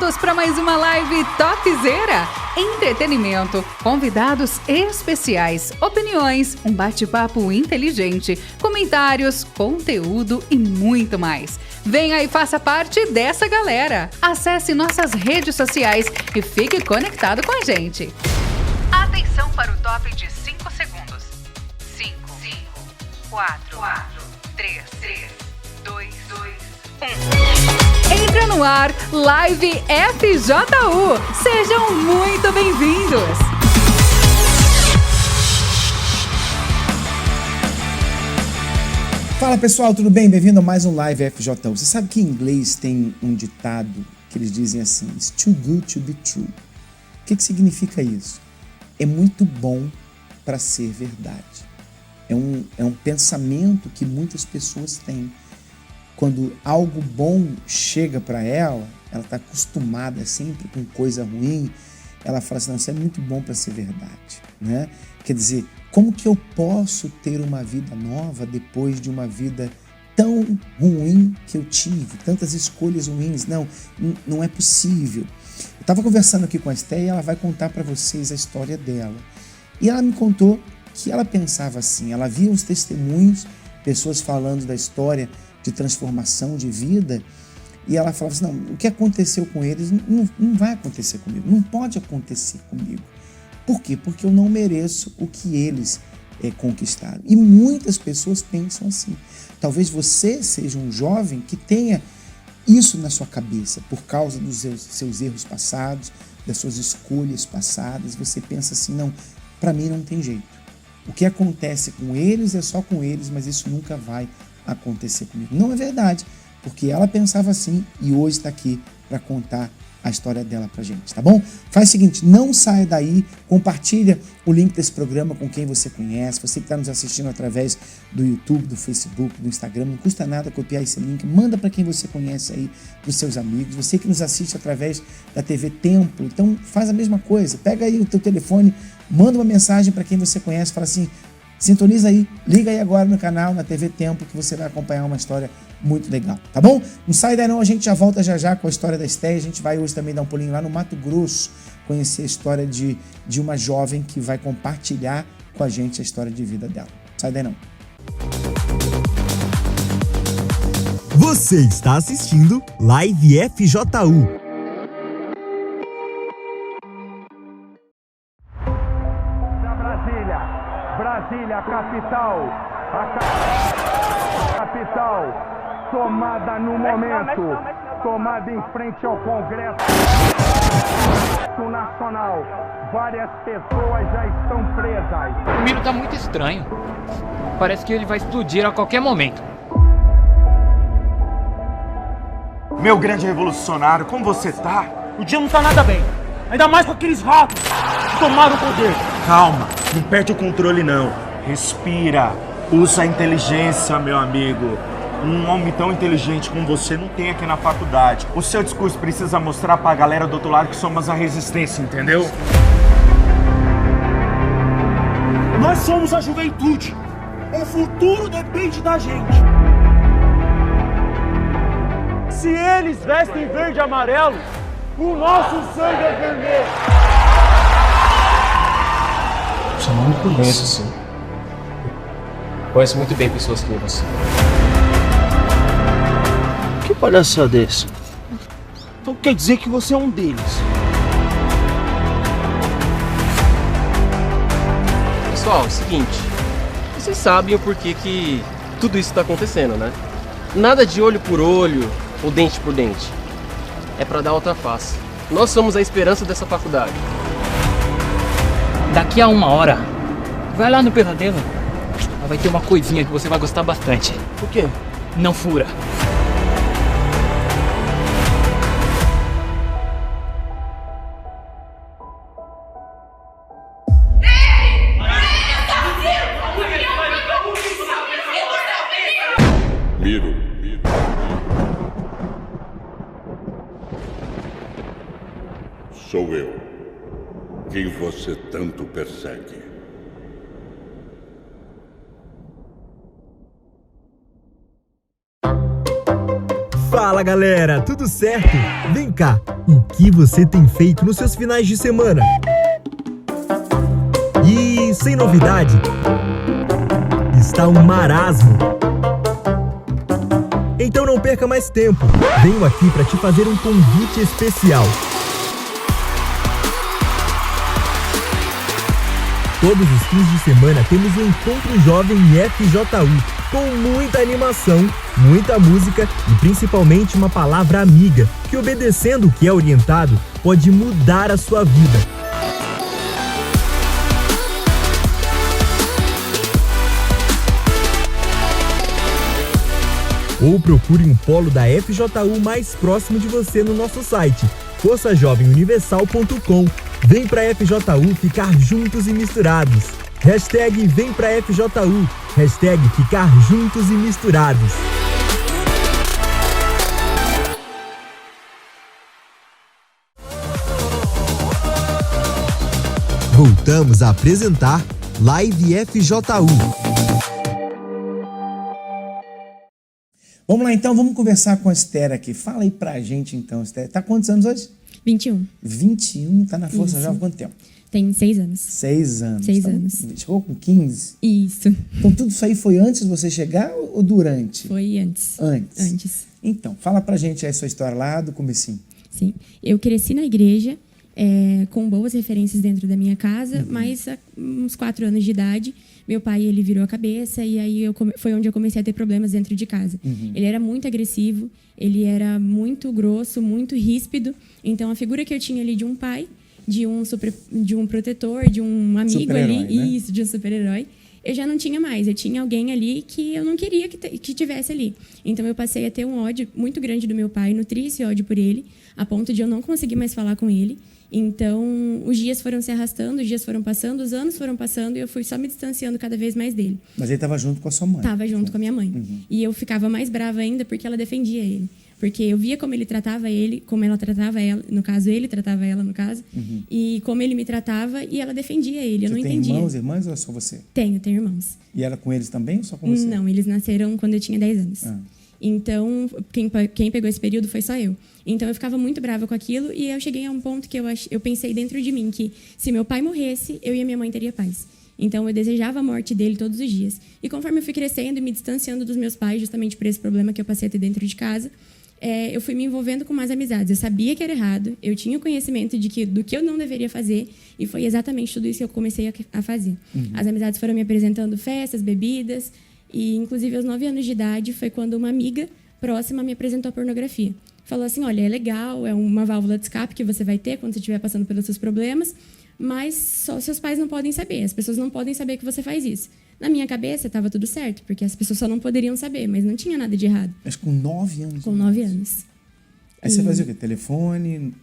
Vamos para mais uma live topzera. Entretenimento, convidados especiais, opiniões, um bate-papo inteligente, comentários, conteúdo e muito mais. Venha e faça parte dessa galera. Acesse nossas redes sociais e fique conectado com a gente. Atenção para o top de 5 segundos. 5, 4, 3, 2, 1. Entra no ar, Live FJU. Sejam muito bem-vindos. Fala pessoal, tudo bem? Bem-vindo a mais um Live FJU. Você sabe que em inglês tem um ditado que eles dizem assim: It's too good to be true. O que significa isso? É muito bom para ser verdade. É um pensamento que muitas pessoas têm. Quando algo bom chega para ela está acostumada sempre com coisa ruim, ela fala assim: não, isso é muito bom para ser verdade, né? Quer dizer, como que eu posso ter uma vida nova depois de uma vida tão ruim que eu tive, tantas escolhas ruins? Não é possível. Eu estava conversando aqui com a Esté e ela vai contar para vocês a história dela. E ela me contou que ela pensava assim, ela via os testemunhos, pessoas falando da história de transformação de vida, e ela falava assim: não, o que aconteceu com eles não vai acontecer comigo, não pode acontecer comigo. Por quê? Porque eu não mereço o que eles conquistaram. E muitas pessoas pensam assim. Talvez você seja um jovem que tenha isso na sua cabeça, por causa dos seus erros passados, das suas escolhas passadas. Você pensa assim: não, para mim não tem jeito. O que acontece com eles é só com eles, mas isso nunca vai acontecer comigo. Não é verdade, porque ela pensava assim e hoje está aqui para contar a história dela pra gente, tá bom? Faz o seguinte, não saia daí, compartilha o link desse programa com quem você conhece, você que está nos assistindo através do YouTube, do Facebook, do Instagram, não custa nada copiar esse link, manda para quem você conhece aí, pros seus amigos, você que nos assiste através da TV Templo, então faz a mesma coisa, pega aí o teu telefone, manda uma mensagem para quem você conhece, fala assim: sintoniza aí, liga aí agora no canal, na TV Tempo, que você vai acompanhar uma história muito legal, tá bom? Não sai daí não, a gente já volta já com a história da Esté. A gente vai hoje também dar um pulinho lá no Mato Grosso, conhecer a história de uma jovem que vai compartilhar com a gente a história de vida dela. Não sai daí não. Você está assistindo Live FJU. Brasília, capital, capital, tomada no momento, tomada em frente ao Congresso Nacional. Várias pessoas já estão presas. O Miro tá muito estranho. Parece que ele vai explodir a qualquer momento. Meu grande revolucionário, como você tá? O dia não tá nada bem. Ainda mais com aqueles ratos que tomaram o poder. Calma, não perde o controle não. Respira, usa a inteligência, meu amigo. Um homem tão inteligente como você não tem aqui na faculdade. O seu discurso precisa mostrar pra galera do outro lado que somos a resistência, entendeu? Nós somos a juventude. O futuro depende da gente. Se eles vestem verde e amarelo, o nosso sangue é vermelho. Só não me conheço, sim. Conheço muito bem pessoas como você. Que palhaçada é essa? Então quer dizer que você é um deles. Pessoal, é o seguinte. Vocês sabem o porquê que tudo isso está acontecendo, né? Nada de olho por olho ou dente por dente. É pra dar outra face. Nós somos a esperança dessa faculdade. Daqui a 1 hora, vai lá no Pesadelo. Vai ter uma coisinha que você vai gostar bastante. O quê? Não fura. Miro. Sou eu. Quem você tanto persegue. Fala galera, tudo certo? Vem cá, o que você tem feito nos seus finais de semana? E sem novidade, está um marasmo. Então não perca mais tempo, venho aqui para te fazer um convite especial. Todos os fins de semana temos o Encontro Jovem FJU, com muita animação, muita música e principalmente uma palavra amiga, que obedecendo o que é orientado, pode mudar a sua vida. Ou procure um polo da FJU mais próximo de você no nosso site, forçajovemuniversal.com. Vem pra FJU ficar juntos e misturados. Hashtag Vem pra FJU. Hashtag Ficar juntos e misturados. Voltamos a apresentar Live FJU. Vamos lá então, vamos conversar com a Esther aqui. Fala aí pra gente então, Esther. Tá quantos anos hoje? 21. 21, tá na Força Jovem há quanto tempo? Tem 6 anos. 6 anos. 6 anos. Chegou com 15? Isso. Então tudo isso aí foi antes de você chegar ou durante? Foi antes. Antes. Então, fala pra gente aí a sua história lá do comecinho. Sim. Eu cresci na igreja, com boas referências dentro da minha casa, mas há uns 4 anos de idade, meu pai ele virou a cabeça e aí foi onde eu comecei a ter problemas dentro de casa. Ele era muito agressivo, ele era muito grosso, muito ríspido. Então, a figura que eu tinha ali de um pai, de um protetor, de um amigo ali, né? Isso, de um super-herói, eu já não tinha mais. Eu tinha alguém ali que eu não queria que tivesse ali. Então, eu passei a ter um ódio muito grande do meu pai, nutri esse ódio por ele, a ponto de eu não conseguir mais falar com ele. Então, os dias foram se arrastando, os dias foram passando, os anos foram passando e eu fui só me distanciando cada vez mais dele. Mas ele estava junto com a sua mãe? Estava junto com a minha mãe. E eu ficava mais brava ainda porque ela defendia ele. Porque eu via como ele tratava ele, como ela tratava ela, no caso, ele tratava ela, no caso, e como ele me tratava e ela defendia ele. Eu não entendia. Tem irmãos ou é só você? Tenho irmãos. E era com eles também ou só com você? Não, eles nasceram quando eu tinha 10 anos. Então, quem pegou esse período foi só eu. Então, eu ficava muito brava com aquilo e eu cheguei a um ponto que eu pensei dentro de mim que se meu pai morresse, eu e a minha mãe teria paz. Então, eu desejava a morte dele todos os dias. E conforme eu fui crescendo e me distanciando dos meus pais, justamente por esse problema que eu passei a ter dentro de casa, eu fui me envolvendo com mais amizades. Eu sabia que era errado, eu tinha o conhecimento do que eu não deveria fazer e foi exatamente tudo isso que eu comecei a fazer. As amizades foram me apresentando festas, bebidas e, inclusive, aos 9 anos de idade foi quando uma amiga próxima me apresentou a pornografia. Falou assim, olha, é legal, é uma válvula de escape que você vai ter quando você estiver passando pelos seus problemas, mas só seus pais não podem saber, as pessoas não podem saber que você faz isso. Na minha cabeça estava tudo certo, porque as pessoas só não poderiam saber, mas não tinha nada de errado. Mas com 9 anos? Com 9 anos. Aí você fazia o quê? Telefone,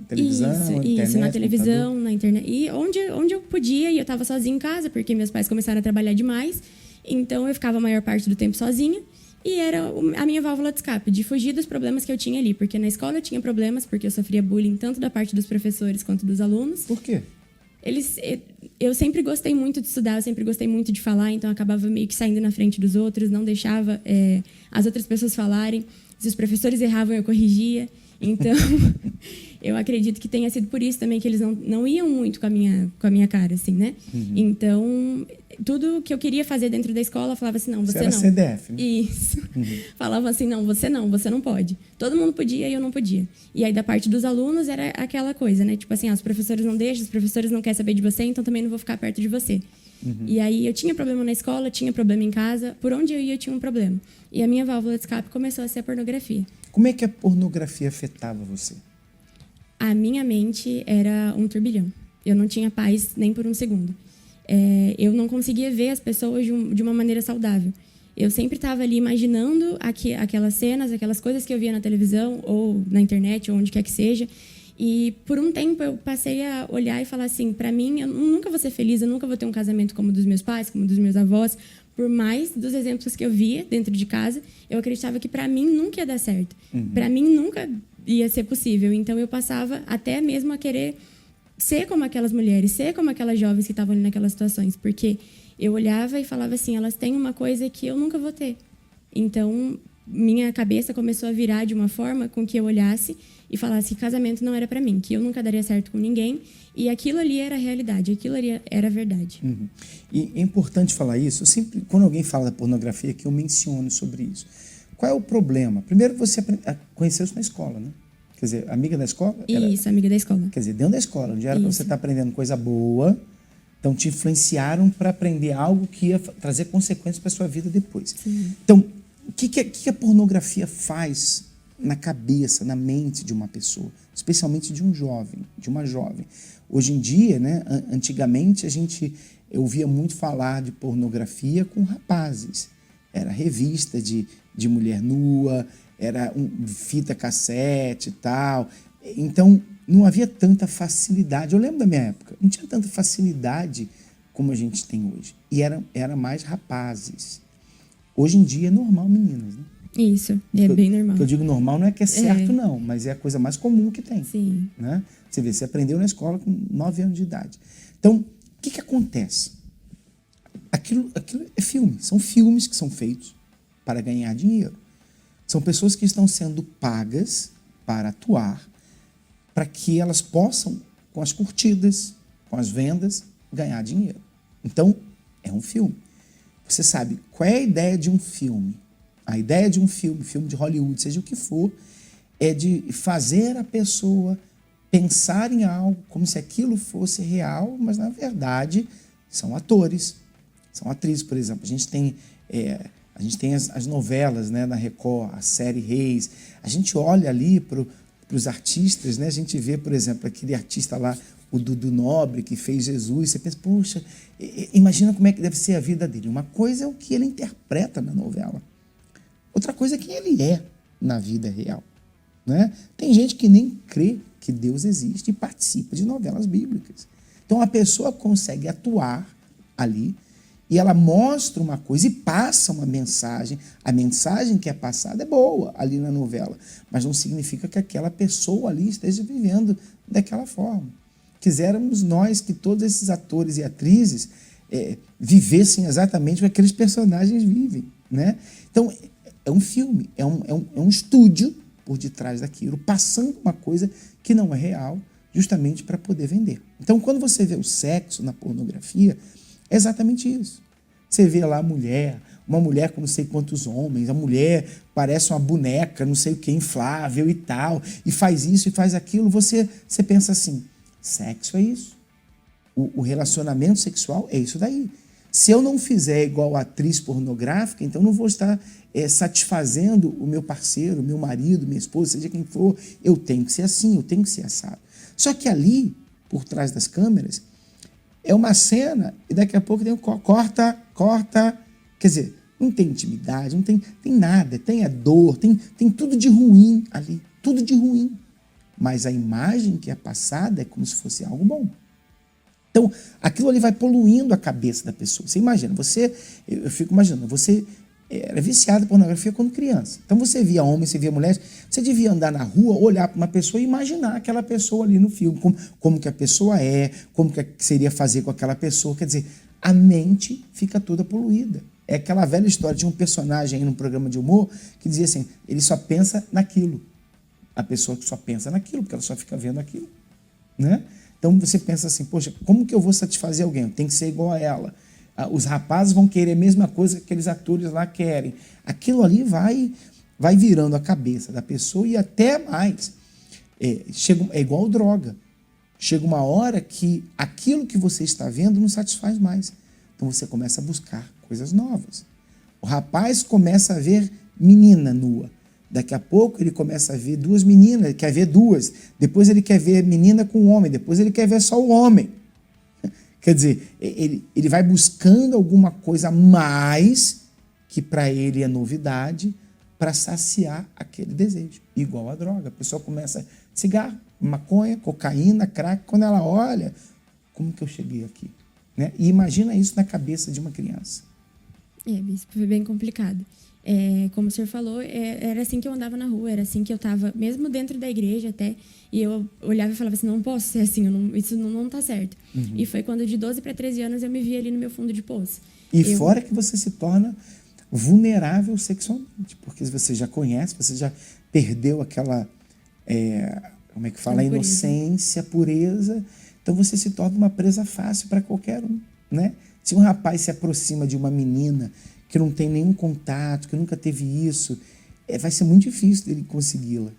televisão, internet? Isso, na televisão, computador? na internet. E onde eu podia, e eu estava sozinha em casa, porque meus pais começaram a trabalhar demais, então eu ficava a maior parte do tempo sozinha. E era a minha válvula de escape, de fugir dos problemas que eu tinha ali. Porque na escola eu tinha problemas, porque eu sofria bullying tanto da parte dos professores quanto dos alunos. Por quê? Eu sempre gostei muito de estudar, eu sempre gostei muito de falar, então eu acabava meio que saindo na frente dos outros, não deixava as outras pessoas falarem. Se os professores erravam, eu corrigia. Então, eu acredito que tenha sido por isso também que eles não iam muito com a minha cara, assim, né? Então, tudo que eu queria fazer dentro da escola, falava assim, não, você não. Você era CDF, né? Isso. Falava assim, não, você não pode. Todo mundo podia e eu não podia. E aí, da parte dos alunos, era aquela coisa, né? Tipo assim, os professores não deixam, os professores não querem saber de você, então também não vou ficar perto de você. E aí, eu tinha problema na escola, tinha problema em casa. Por onde eu ia, eu tinha um problema. E a minha válvula de escape começou a ser a pornografia. Como é que a pornografia afetava você? A minha mente era um turbilhão. Eu não tinha paz nem por um segundo. Eu não conseguia ver as pessoas de uma maneira saudável. Eu sempre estava ali imaginando aquelas cenas, aquelas coisas que eu via na televisão ou na internet, ou onde quer que seja. E por um tempo eu passei a olhar e falar assim, para mim, eu nunca vou ser feliz, eu nunca vou ter um casamento como o dos meus pais, como o dos meus avós. Por mais dos exemplos que eu via dentro de casa, eu acreditava que para mim nunca ia dar certo. Para mim nunca ia ser possível. Então eu passava até mesmo a querer ser como aquelas mulheres, ser como aquelas jovens que estavam ali naquelas situações. Porque eu olhava e falava assim, elas têm uma coisa que eu nunca vou ter. Então, minha cabeça começou a virar de uma forma com que eu olhasse e falasse que casamento não era para mim, que eu nunca daria certo com ninguém, e aquilo ali era a realidade, aquilo ali era a verdade. Uhum. E é importante falar isso. Eu sempre, quando alguém fala da pornografia, que eu menciono sobre isso. Qual é o problema? Primeiro, você conheceu isso na escola, né? Quer dizer, amiga da escola? Isso, amiga da escola. Quer dizer, dentro da escola, onde era para você estar aprendendo coisa boa, então te influenciaram para aprender algo que ia trazer consequências para a sua vida depois. Sim. Então, o que a pornografia faz na cabeça, na mente de uma pessoa, especialmente de um jovem, de uma jovem? Hoje em dia, né, antigamente, eu ouvia muito falar de pornografia com rapazes. Era revista de mulher nua, era fita cassete e tal. Então, não havia tanta facilidade. Eu lembro da minha época, não tinha tanta facilidade como a gente tem hoje. E era mais rapazes. Hoje em dia é normal meninas, né? Isso, bem normal. O que eu digo normal não é que é certo, não, mas é a coisa mais comum que tem. Sim. Né? Você vê, você aprendeu na escola com 9 anos de idade. Então, o que acontece? Aquilo é filme. São filmes que são feitos para ganhar dinheiro. São pessoas que estão sendo pagas para atuar, para que elas possam, com as curtidas, com as vendas, ganhar dinheiro. Então, é um filme. Você sabe qual é a ideia de um filme? A ideia de um filme de Hollywood, seja o que for, é de fazer a pessoa pensar em algo como se aquilo fosse real, mas, na verdade, são atores, são atrizes, por exemplo. A gente tem as novelas, né, na Record, a série Reis. A gente olha ali para os artistas, né? A gente vê, por exemplo, aquele artista lá, o Dudu Nobre, que fez Jesus. Você pensa, poxa, imagina como é que deve ser a vida dele. Uma coisa é o que ele interpreta na novela. Outra coisa é quem ele é na vida real. Né? Tem gente que nem crê que Deus existe e participa de novelas bíblicas. Então, a pessoa consegue atuar ali e ela mostra uma coisa e passa uma mensagem. A mensagem que é passada é boa ali na novela, mas não significa que aquela pessoa ali esteja vivendo daquela forma. Quiséramos nós que todos esses atores e atrizes vivessem exatamente o que aqueles personagens vivem. Né? Então, é um filme, é um estúdio por detrás daquilo, passando uma coisa que não é real, justamente para poder vender. Então, quando você vê o sexo na pornografia, é exatamente isso. Você vê lá uma mulher com não sei quantos homens, a mulher parece uma boneca, não sei o que, inflável e tal, e faz isso e faz aquilo, você pensa assim, sexo é isso. O relacionamento sexual é isso daí. Se eu não fizer igual a atriz pornográfica, então não vou estar satisfazendo o meu parceiro, meu marido, minha esposa, seja quem for. Eu tenho que ser assim, eu tenho que ser assado. Só que ali, por trás das câmeras, é uma cena e daqui a pouco tem um corta. Quer dizer, não tem intimidade, não tem nada. Tem a dor, tem tudo de ruim ali, tudo de ruim. Mas a imagem que é passada é como se fosse algo bom. Então, aquilo ali vai poluindo a cabeça da pessoa. Você imagina, eu fico imaginando, você era viciado em pornografia quando criança. Então, você via homens, você via mulheres, você devia andar na rua, olhar para uma pessoa e imaginar aquela pessoa ali no filme, como que a pessoa é, como que seria fazer com aquela pessoa. Quer dizer, a mente fica toda poluída. É aquela velha história de um personagem aí num programa de humor que dizia assim, ele só pensa naquilo. A pessoa que só pensa naquilo, porque ela só fica vendo aquilo. Né? Então você pensa assim, poxa, como que eu vou satisfazer alguém? Eu tenho que ser igual a ela. Os rapazes vão querer a mesma coisa que aqueles atores lá querem. Aquilo ali vai virando a cabeça da pessoa e até mais. É igual droga. Chega uma hora que aquilo que você está vendo não satisfaz mais. Então você começa a buscar coisas novas. O rapaz começa a ver menina nua. Daqui a pouco ele começa a ver duas meninas, ele quer ver duas. Depois ele quer ver menina com homem. Depois ele quer ver só o homem. Quer dizer, ele vai buscando alguma coisa a mais que para ele é novidade para saciar aquele desejo. Igual a droga. A pessoa começa cigarro, maconha, cocaína, crack. Quando ela olha, como que eu cheguei aqui? Né? E imagina isso na cabeça de uma criança. Bispo, foi bem complicado. Como o senhor falou, era assim que eu andava na rua, era assim que eu estava, mesmo dentro da igreja até, e eu olhava e falava assim, não posso ser assim, isso não está certo. Uhum. E foi quando de 12 para 13 anos eu me vi ali no meu fundo de poço. Fora que você se torna vulnerável sexualmente, porque você já conhece, você já perdeu aquela, como é que fala, a inocência, a pureza, então você se torna uma presa fácil para qualquer um, né? Se um rapaz se aproxima de uma menina que não tem nenhum contato, que nunca teve isso, vai ser muito difícil dele consegui-la.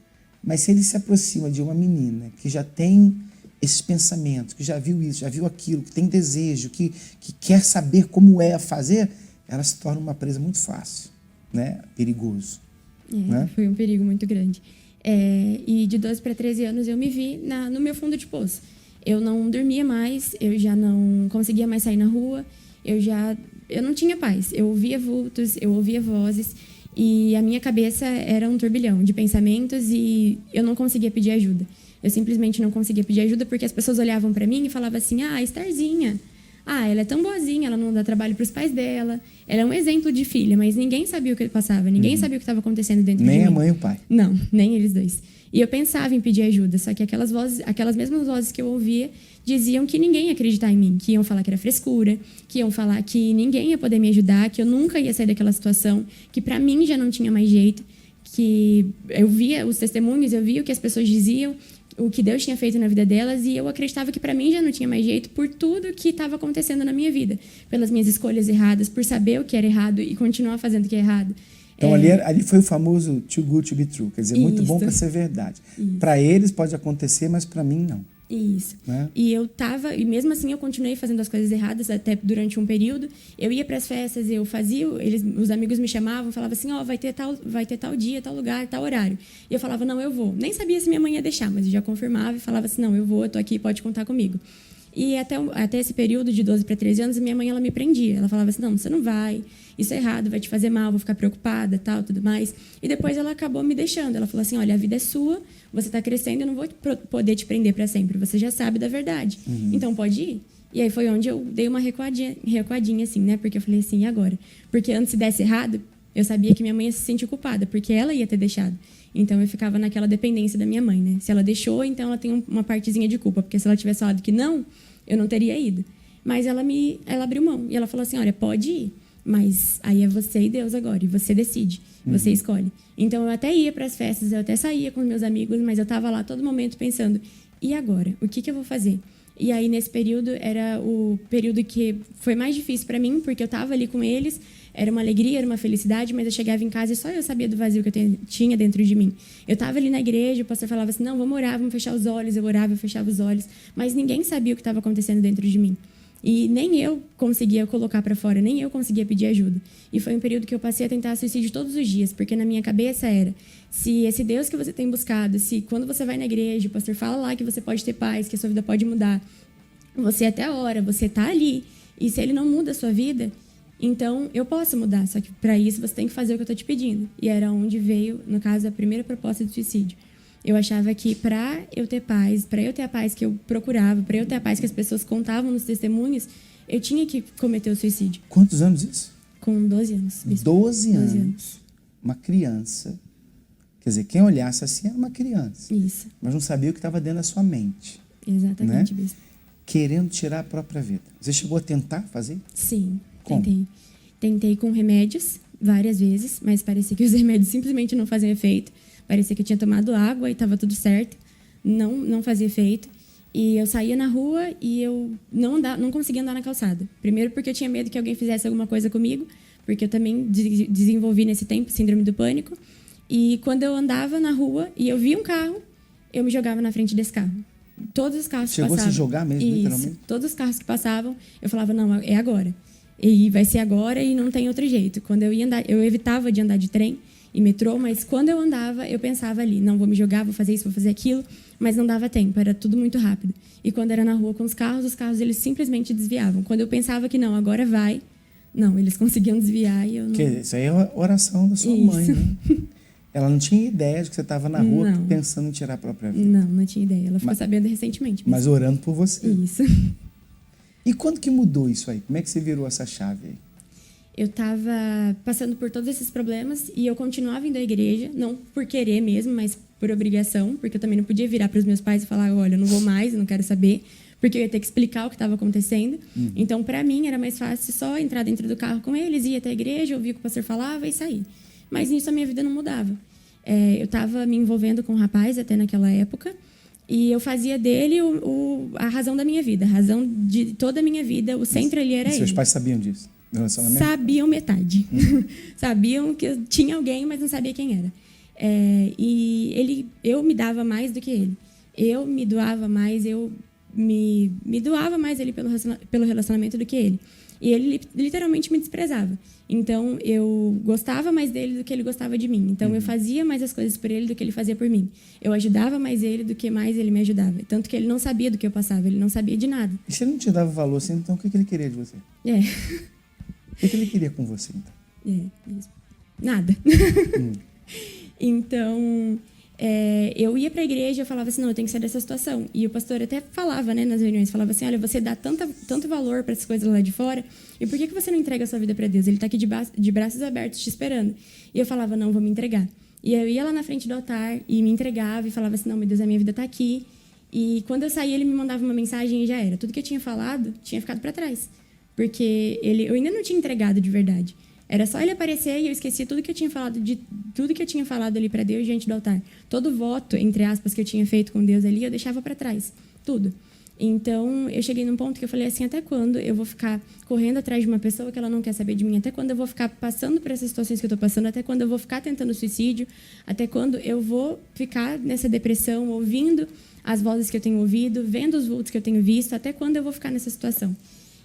Mas se ele se aproxima de uma menina que já tem esses pensamentos, que já viu isso, já viu aquilo, que tem desejo, que quer saber como é fazer, ela se torna uma presa muito fácil, né? Perigoso. Né? Foi um perigo muito grande. E de 12 para 13 anos eu me vi no meu fundo de poço. Eu não dormia mais, eu já não conseguia mais sair na rua, eu não tinha paz. Eu ouvia vultos, eu ouvia vozes e a minha cabeça era um turbilhão de pensamentos e eu não conseguia pedir ajuda. Eu simplesmente não conseguia pedir ajuda porque as pessoas olhavam para mim e falavam assim: ah, Starzinha, ela é tão boazinha, ela não dá trabalho para os pais dela, ela é um exemplo de filha, mas ninguém sabia o que passava, ninguém sabia o que estava acontecendo dentro de mim. Nem a mãe e o pai. Não, nem eles dois. E eu pensava em pedir ajuda, só que aquelas mesmas vozes que eu ouvia diziam que ninguém ia acreditar em mim, que iam falar que era frescura, que iam falar que ninguém ia poder me ajudar, que eu nunca ia sair daquela situação, que para mim já não tinha mais jeito, que eu via os testemunhos, eu via o que as pessoas diziam, o que Deus tinha feito na vida delas, e eu acreditava que para mim já não tinha mais jeito por tudo que estava acontecendo na minha vida, pelas minhas escolhas erradas, por saber o que era errado e continuar fazendo o que é errado. Então ali foi o famoso too good to be true, quer dizer, muito bom para ser verdade. Para eles pode acontecer, mas para mim não. Isso. Né? E mesmo assim eu continuei fazendo as coisas erradas até durante um período. Eu ia para as festas, eu fazia, os amigos me chamavam, falavam assim: vai ter tal dia, tal lugar, tal horário. E eu falava: não, eu vou. Nem sabia se minha mãe ia deixar, mas eu já confirmava e falava assim: não, eu vou, eu tô aqui, pode contar comigo. E até esse período de 12 para 13 anos, minha mãe ela me prendia. Ela falava assim: não, você não vai, isso é errado, vai te fazer mal, vou ficar preocupada, tal, tudo mais. E depois ela acabou me deixando. Ela falou assim: olha, a vida é sua, você está crescendo, eu não vou poder te prender para sempre, você já sabe da verdade. Então pode ir. E aí foi onde eu dei uma recuadinha assim, né? Porque eu falei assim: e agora? Porque antes se desse errado, eu sabia que minha mãe ia se sentir culpada, porque ela ia ter deixado. Então eu ficava naquela dependência da minha mãe, né? Se ela deixou, então ela tem uma partezinha de culpa, porque se ela tivesse falado que não, eu não teria ido. Mas ela abriu mão e ela falou assim: olha, pode ir, mas aí é você e Deus agora, e você decide, você escolhe. Então eu até ia para as festas, eu até saía com meus amigos, mas eu estava lá todo momento pensando: e agora? O que eu vou fazer? E aí nesse período era o período que foi mais difícil para mim, porque eu estava ali com eles, era uma alegria, era uma felicidade, mas eu chegava em casa e só eu sabia do vazio que eu tinha dentro de mim. Eu estava ali na igreja, o pastor falava assim: não, vamos orar, vamos fechar os olhos. Eu orava, eu fechava os olhos, mas ninguém sabia o que estava acontecendo dentro de mim. E nem eu conseguia colocar para fora, nem eu conseguia pedir ajuda. E foi um período que eu passei a tentar suicídio todos os dias, porque na minha cabeça era: se esse Deus que você tem buscado, se quando você vai na igreja, o pastor fala lá que você pode ter paz, que a sua vida pode mudar, você até ora, você está ali, e se ele não muda a sua vida, então eu posso mudar, só que para isso você tem que fazer o que eu estou te pedindo. E era onde veio, no caso, a primeira proposta de suicídio. Eu achava que para eu ter paz, para eu ter a paz que eu procurava, para eu ter a paz que as pessoas contavam nos testemunhos, eu tinha que cometer o suicídio. Quantos anos isso? Com 12 anos. 12 anos. Uma criança. Quer dizer, quem olhasse assim era uma criança. Isso. Mas não sabia o que estava dentro da sua mente. Exatamente, né? Bispo. Querendo tirar a própria vida. Você chegou a tentar fazer? Sim, como? Tentei com remédios várias vezes, mas parecia que os remédios simplesmente não faziam efeito. Parecia que eu tinha tomado água e estava tudo certo. Não fazia efeito. E eu saía na rua e eu não conseguia andar na calçada. Primeiro porque eu tinha medo que alguém fizesse alguma coisa comigo, porque eu também desenvolvi nesse tempo síndrome do pânico. E quando eu andava na rua e eu via um carro, eu me jogava na frente desse carro. Todos os carros que passavam... Chegou a se jogar mesmo, literalmente? Todos os carros que passavam, eu falava: não, é agora. E vai ser agora e não tem outro jeito. Quando eu ia andar, eu evitava de andar de trem e metrô, mas quando eu andava, eu pensava ali: não, vou me jogar, vou fazer isso, vou fazer aquilo, mas não dava tempo, era tudo muito rápido. E quando era na rua com os carros eles simplesmente desviavam. Quando eu pensava que não, agora vai, não, eles conseguiam desviar e eu não... Isso aí é a oração da sua mãe, né? Ela não tinha ideia de que você estava na rua pensando em tirar a própria vida. Não tinha ideia. Ela ficou sabendo recentemente. Mas orando por você. Isso. E quando que mudou isso aí? Como é que você virou essa chave aí? Eu estava passando por todos esses problemas e eu continuava indo à igreja, não por querer mesmo, mas por obrigação, porque eu também não podia virar para os meus pais e falar: olha, eu não vou mais, eu não quero saber, porque eu ia ter que explicar o que estava acontecendo. Então, para mim, era mais fácil só entrar dentro do carro com eles, ir até a igreja, ouvir o que o pastor falava e sair. Mas nisso a minha vida não mudava. Eu estava me envolvendo com um rapaz até naquela época, e eu fazia dele a razão da minha vida, a razão de toda a minha vida, o centro ali era ele. Seus pais sabiam disso? Sabiam metade. Sabiam que eu tinha alguém, mas não sabia quem era. E eu me dava mais do que ele. Eu me doava mais, eu me doava mais ele pelo relacionamento do que ele. E ele literalmente me desprezava. Então, eu gostava mais dele do que ele gostava de mim. Então, eu fazia mais as coisas por ele do que ele fazia por mim. Eu ajudava mais ele do que mais ele me ajudava. Tanto que ele não sabia do que eu passava, ele não sabia de nada. E se ele não te dava valor assim, então o que ele queria de você? O que ele queria com você, então? Nada. Então, eu ia para a igreja e falava assim, não, eu tenho que sair dessa situação. E o pastor até falava, né, nas reuniões, falava assim, olha, você dá tanto valor para essas coisas lá de fora, e por que você não entrega a sua vida para Deus? Ele está aqui de braços abertos te esperando. E eu falava, não, vou me entregar. E eu ia lá na frente do altar e me entregava e falava assim, não, meu Deus, a minha vida está aqui. E quando eu saía, ele me mandava uma mensagem e já era. Tudo que eu tinha falado tinha ficado para trás. Porque eu ainda não tinha entregado de verdade. Era só ele aparecer e eu esquecia tudo que eu tinha falado ali para Deus diante do altar. Todo voto, entre aspas, que eu tinha feito com Deus ali, eu deixava para trás. Tudo. Então, eu cheguei num ponto que eu falei assim, até quando eu vou ficar correndo atrás de uma pessoa que ela não quer saber de mim? Até quando eu vou ficar passando por essas situações que eu estou passando? Até quando eu vou ficar tentando suicídio? Até quando eu vou ficar nessa depressão, ouvindo as vozes que eu tenho ouvido, vendo os vultos que eu tenho visto? Até quando eu vou ficar nessa situação?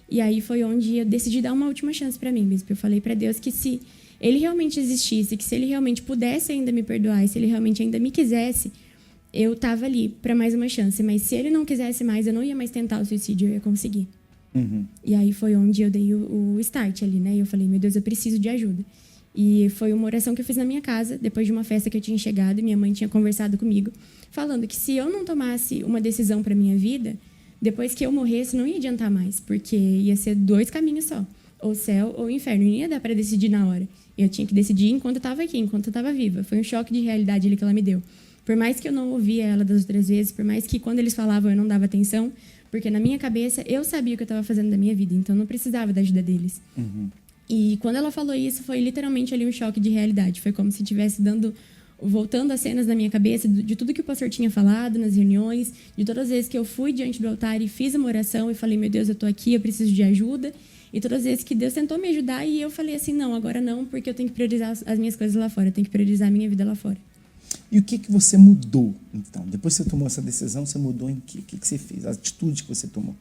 E aí foi onde eu decidi dar uma última chance para mim, bispo. Eu falei para Deus que se ele realmente existisse, que se ele realmente pudesse ainda me perdoar, se ele realmente ainda me quisesse, eu estava ali para mais uma chance. Mas se ele não quisesse mais, eu não ia mais tentar o suicídio, eu ia conseguir. E aí foi onde eu dei o start ali, né? E eu falei, meu Deus, eu preciso de ajuda. E foi uma oração que eu fiz na minha casa, depois de uma festa que eu tinha chegado, e minha mãe tinha conversado comigo, falando que se eu não tomasse uma decisão para minha vida, depois que eu morresse, não ia adiantar mais, porque ia ser 2 caminhos só, ou céu ou inferno. Não ia dar para decidir na hora. Eu tinha que decidir enquanto eu estava aqui, enquanto eu estava viva. Foi um choque de realidade ali que ela me deu. Por mais que eu não ouvia ela das outras vezes, por mais que quando eles falavam eu não dava atenção, porque na minha cabeça eu sabia o que eu estava fazendo da minha vida, então não precisava da ajuda deles. E quando ela falou isso, foi literalmente ali um choque de realidade. Foi como se estivesse voltando as cenas na minha cabeça de tudo que o pastor tinha falado nas reuniões, de todas as vezes que eu fui diante do altar e fiz uma oração e falei, meu Deus, eu estou aqui, eu preciso de ajuda. E todas as vezes que Deus tentou me ajudar e eu falei assim, não, agora não, porque eu tenho que priorizar as minhas coisas lá fora, eu tenho que priorizar a minha vida lá fora. E o que você mudou, então? Depois que você tomou essa decisão, você mudou em quê? O que você fez? A atitude que você tomou?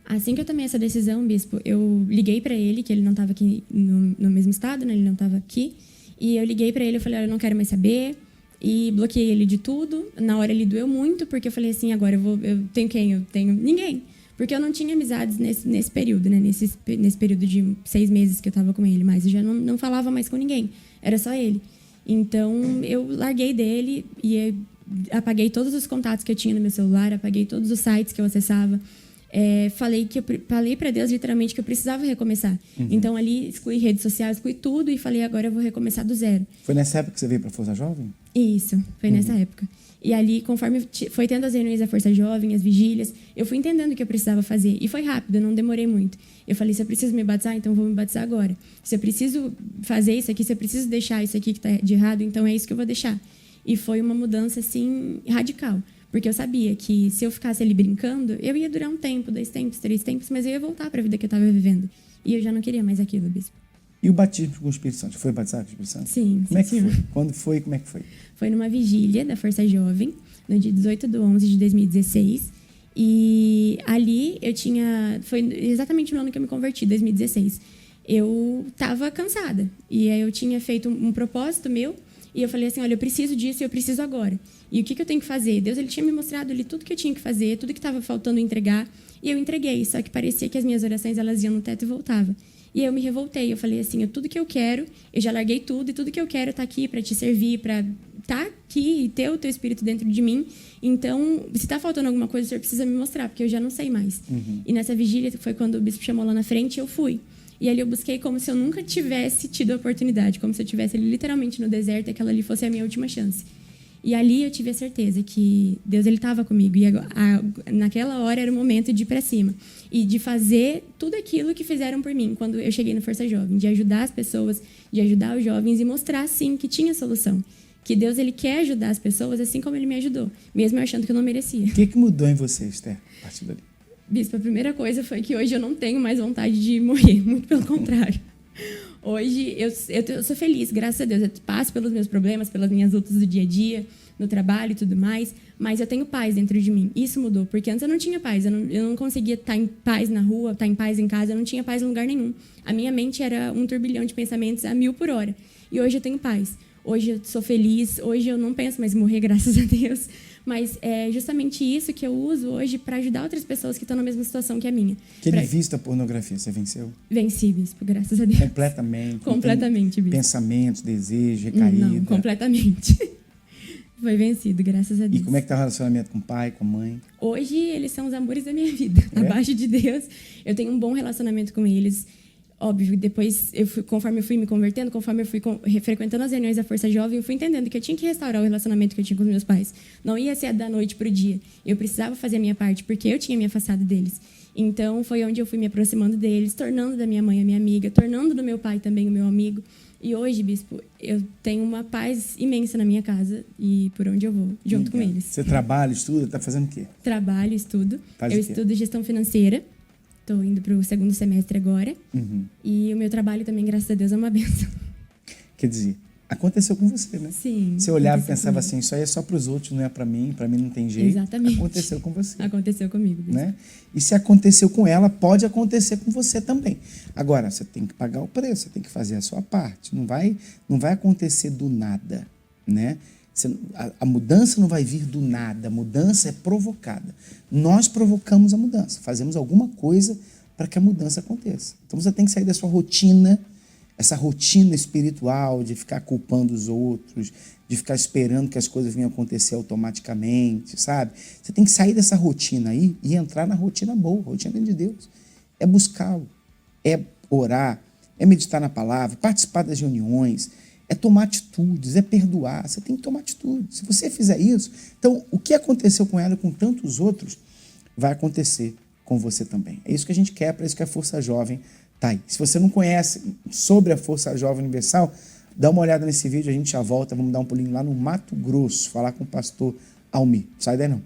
Assim que eu tomei essa decisão, bispo, eu liguei para ele, que ele não estava aqui no mesmo estado, né? Ele não estava aqui. E eu liguei para ele, eu falei, olha, eu não quero mais saber. E bloqueei ele de tudo. Na hora ele doeu muito, porque eu falei assim, agora eu tenho quem? Eu tenho ninguém. Porque eu não tinha amizades nesse período, né? Nesse período de 6 meses que eu estava com ele. Mas eu já não falava mais com ninguém. Era só ele. Então, eu larguei dele e apaguei todos os contatos que eu tinha no meu celular, apaguei todos os sites que eu acessava. Falei para Deus literalmente que eu precisava recomeçar. Então ali excluí redes sociais, excluí tudo e falei, agora eu vou recomeçar do zero. Foi nessa época que você veio para a Força Jovem? Isso, foi nessa época. E ali, conforme foi tendo as reuniões da Força Jovem, as vigílias, eu fui entendendo o que eu precisava fazer. E foi rápido, não demorei muito. Eu falei, se eu preciso me batizar, então vou me batizar agora. Se eu preciso fazer isso aqui, se eu preciso deixar isso aqui que está de errado, então é isso que eu vou deixar. E foi uma mudança, assim, radical. Porque eu sabia que se eu ficasse ali brincando, eu ia durar 1 tempo, 2 tempos, 3 tempos, mas eu ia voltar para a vida que eu estava vivendo. E eu já não queria mais aquilo, bispo. E o batismo com o Espírito Santo? Foi batizado com o Espírito Santo? Sim. Como é que foi? Quando foi? Como é que foi? Foi numa vigília da Força Jovem, no dia 18/11 de 2016. E ali eu tinha... Foi exatamente no ano que eu me converti, 2016. Eu estava cansada. E aí eu tinha feito um propósito meu. E eu falei assim, olha, eu preciso disso e eu preciso agora. E o que eu tenho que fazer? Deus, ele tinha me mostrado ali tudo que eu tinha que fazer, tudo que estava faltando entregar. E eu entreguei, só que parecia que as minhas orações, elas iam no teto e voltavam. E eu me revoltei, eu falei assim, tudo que eu quero, eu já larguei tudo, e tudo que eu quero tá aqui para te servir, para estar aqui e ter o teu espírito dentro de mim. Então, se tá faltando alguma coisa, o senhor precisa me mostrar, porque eu já não sei mais. E nessa vigília, foi quando o bispo chamou lá na frente, e eu fui. E ali eu busquei como se eu nunca tivesse tido a oportunidade, como se eu estivesse ali literalmente no deserto e aquela ali fosse a minha última chance. E ali eu tive a certeza que Deus ele estava comigo. E naquela hora era o momento de ir para cima. E de fazer tudo aquilo que fizeram por mim quando eu cheguei no Força Jovem. De ajudar as pessoas, de ajudar os jovens e mostrar, sim, que tinha solução. Que Deus ele quer ajudar as pessoas assim como ele me ajudou. Mesmo eu achando que eu não merecia. O que mudou em você, Esther, a partir dali? Bispo, a primeira coisa foi que hoje eu não tenho mais vontade de morrer. Muito pelo contrário. Hoje eu sou feliz, graças a Deus. Eu passo pelos meus problemas, pelas minhas lutas do dia a dia, no trabalho e tudo mais, mas eu tenho paz dentro de mim. Isso mudou, porque antes eu não tinha paz. Eu não conseguia estar em paz na rua, estar em paz em casa. Eu não tinha paz em lugar nenhum. A minha mente era um turbilhão de pensamentos a 1000 por hora. E hoje eu tenho paz. Hoje eu sou feliz. Hoje eu não penso mais em morrer, graças a Deus. Mas é justamente isso que eu uso hoje para ajudar outras pessoas que estão na mesma situação que a minha. Aquele vício da pornografia, você venceu? Venci, Bispo, graças a Deus. Completamente? Completamente, Bispo. Pensamentos, desejos, recaída? Não, completamente. Foi vencido, graças a Deus. E como é que está o relacionamento com o pai, com a mãe? Hoje, eles são os amores da minha vida. Abaixo de Deus, eu tenho um bom relacionamento com eles. Óbvio, depois, conforme eu fui me convertendo, conforme eu fui frequentando as reuniões da Força Jovem, eu fui entendendo que eu tinha que restaurar o relacionamento que eu tinha com os meus pais. Não ia ser da noite para o dia. Eu precisava fazer a minha parte, porque eu tinha me afastado deles. Então, foi onde eu fui me aproximando deles, tornando da minha mãe a minha amiga, tornando do meu pai também o meu amigo. E hoje, Bispo, eu tenho uma paz imensa na minha casa e por onde eu vou, junto com eles. Você trabalha, estuda, está fazendo o quê? Trabalho, estudo. Faz eu o quê? estudo gestão financeira. Estou indo para o 2º semestre agora. Uhum. E o meu trabalho também, graças a Deus, é uma bênção. Quer dizer, aconteceu com você, né? Sim. Você olhava e pensava assim, isso aí é só para os outros, não é para mim não tem jeito. Exatamente. Aconteceu com você. Aconteceu comigo. Né? E se aconteceu com ela, pode acontecer com você também. Agora, você tem que pagar o preço, você tem que fazer a sua parte. Não vai acontecer do nada, né? A mudança não vai vir do nada, a mudança é provocada. Nós provocamos a mudança, fazemos alguma coisa para que a mudança aconteça. Então você tem que sair da sua rotina, essa rotina espiritual de ficar culpando os outros, de ficar esperando que as coisas venham acontecer automaticamente, sabe? Você tem que sair dessa rotina aí e entrar na rotina boa, a rotina de Deus. É buscá-lo, é orar, é meditar na palavra, participar das reuniões, é tomar atitudes, é perdoar. Você tem que tomar atitude. Se você fizer isso, então o que aconteceu com ela e com tantos outros vai acontecer com você também. É isso que a gente quer, para isso que a Força Jovem está aí. Se você não conhece sobre a Força Jovem Universal, dá uma olhada nesse vídeo, a gente já volta, vamos dar um pulinho lá no Mato Grosso, falar com o pastor Almir. Sai daí não.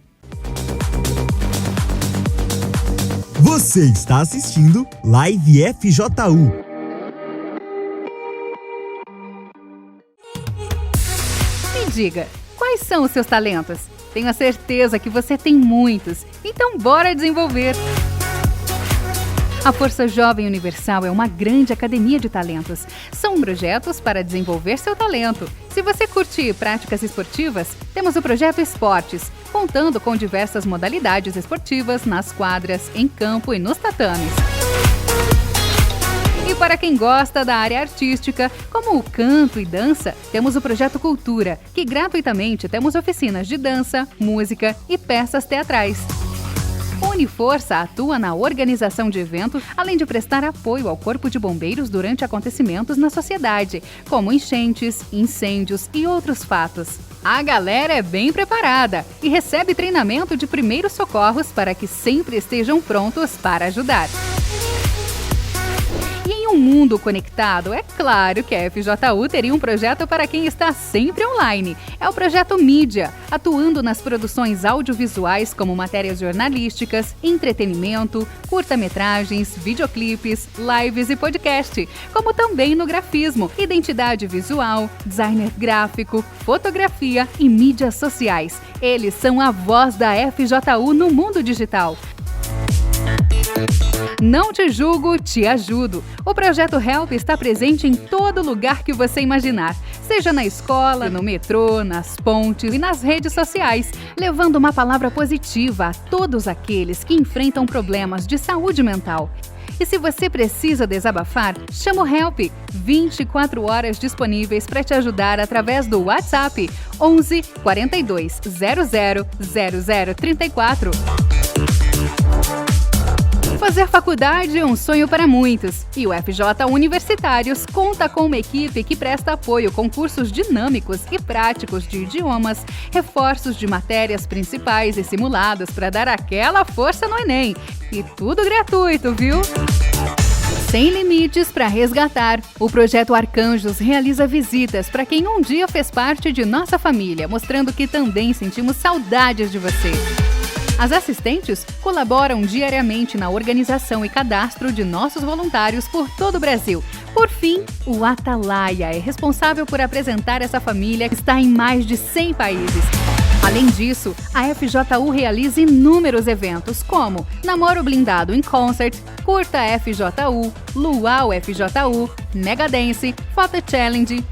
Você está assistindo Live FJU. Diga, quais são os seus talentos? Tenho a certeza que você tem muitos, então bora desenvolver! A Força Jovem Universal é uma grande academia de talentos. São projetos para desenvolver seu talento. Se você curte práticas esportivas, temos o Projeto Esportes, contando com diversas modalidades esportivas nas quadras, em campo e nos tatames. E para quem gosta da área artística, como o canto e dança, temos o Projeto Cultura, que gratuitamente temos oficinas de dança, música e peças teatrais. O Uniforça atua na organização de eventos, além de prestar apoio ao Corpo de Bombeiros durante acontecimentos na sociedade, como enchentes, incêndios e outros fatos. A galera é bem preparada e recebe treinamento de primeiros socorros para que sempre estejam prontos para ajudar. Um mundo conectado, é claro que a FJU teria um projeto para quem está sempre online. É o Projeto Mídia, atuando nas produções audiovisuais como matérias jornalísticas, entretenimento, curta-metragens, videoclipes, lives e podcast, como também no grafismo, identidade visual, designer gráfico, fotografia e mídias sociais. Eles são a voz da FJU no mundo digital. Não te julgo, te ajudo. O Projeto Help está presente em todo lugar que você imaginar, seja na escola, no metrô, nas pontes e nas redes sociais, levando uma palavra positiva a todos aqueles que enfrentam problemas de saúde mental. E se você precisa desabafar, chama o Help, 24 horas disponíveis para te ajudar através do WhatsApp 11 42 00 00 34. Fazer faculdade é um sonho para muitos e o FJ Universitários conta com uma equipe que presta apoio com cursos dinâmicos e práticos de idiomas, reforços de matérias principais e simulados para dar aquela força no Enem. E tudo gratuito, viu? Sem limites para resgatar, o Projeto Arcanjos realiza visitas para quem um dia fez parte de nossa família, mostrando que também sentimos saudades de você. As assistentes colaboram diariamente na organização e cadastro de nossos voluntários por todo o Brasil. Por fim, o Atalaia é responsável por apresentar essa família que está em mais de 100 países. Além disso, a FJU realiza inúmeros eventos como Namoro Blindado em Concert, Curta FJU, Luau FJU, Mega Dance, Foto Challenge.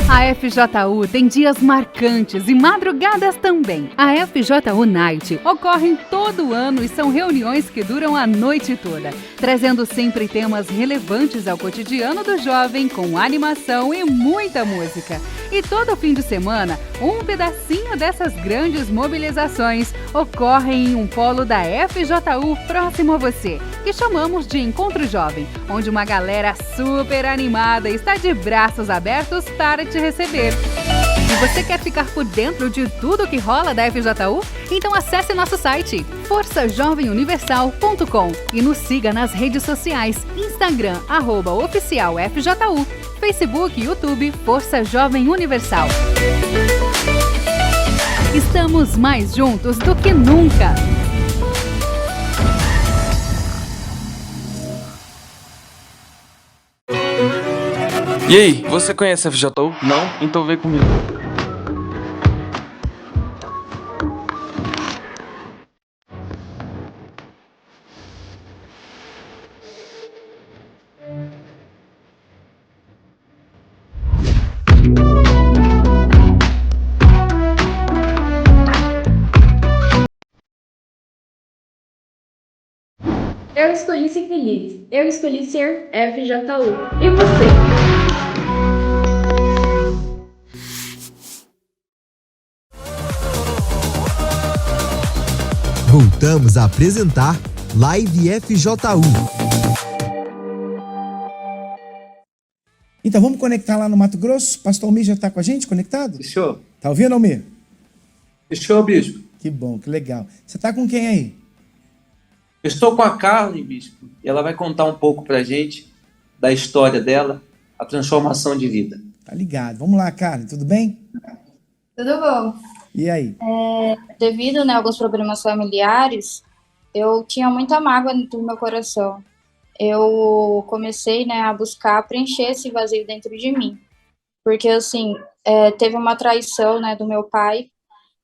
A FJU tem dias marcantes e madrugadas também. A FJU Night ocorre todo ano e são reuniões que duram a noite toda, trazendo sempre temas relevantes ao cotidiano do jovem com animação e muita música. E todo fim de semana, um pedacinho dessas grandes mobilizações ocorre em um polo da FJU próximo a você, que chamamos de Encontro Jovem, onde uma galera super animada está de braços abertos para te receber. E você quer ficar por dentro de tudo que rola da FJU? Então acesse nosso site forçajovemuniversal.com e nos siga nas redes sociais, Instagram, @oficialfju, Facebook e YouTube Força Jovem Universal. Estamos mais juntos do que nunca! E aí, você conhece a FJU? Não? Então vem comigo. Eu escolhi ser feliz. Eu escolhi ser FJU. E você? Voltamos a apresentar Live FJU. Então vamos conectar lá no Mato Grosso? Pastor Almir já está com a gente conectado? Fechou. Tá ouvindo, Almir? Fechou, bispo. Que bom, que legal. Você está com quem aí? Eu estou com a Carly, bispo, e ela vai contar um pouco pra gente da história dela, a transformação de vida. Tá ligado. Vamos lá, Carly, tudo bem? Tudo bom. E aí? Devido, a alguns problemas familiares, eu tinha muita mágoa no meu coração. Eu comecei, a buscar preencher esse vazio dentro de mim. Porque, assim, teve uma traição, do meu pai,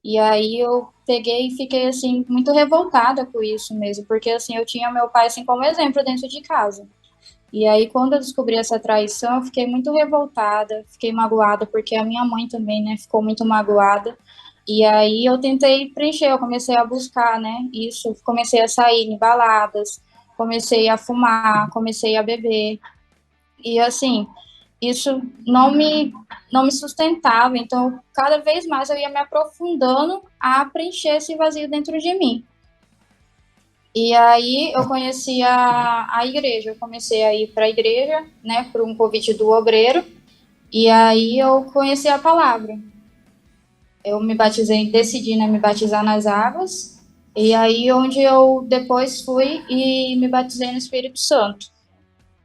e aí eu peguei e fiquei, assim, muito revoltada com isso mesmo, porque, assim, eu tinha meu pai, assim, como exemplo dentro de casa. E aí, quando eu descobri essa traição, eu fiquei muito revoltada, fiquei magoada, porque a minha mãe também, ficou muito magoada. E aí eu tentei preencher, eu comecei a buscar, isso, comecei a sair em baladas, comecei a fumar, comecei a beber. E, assim, isso não me sustentava, então cada vez mais eu ia me aprofundando a preencher esse vazio dentro de mim. E aí eu conheci a igreja, eu comecei a ir para a igreja, por um convite do obreiro, e aí eu conheci a palavra. Eu me batizei, decidi me batizar nas águas, e aí onde eu depois fui e me batizei no Espírito Santo,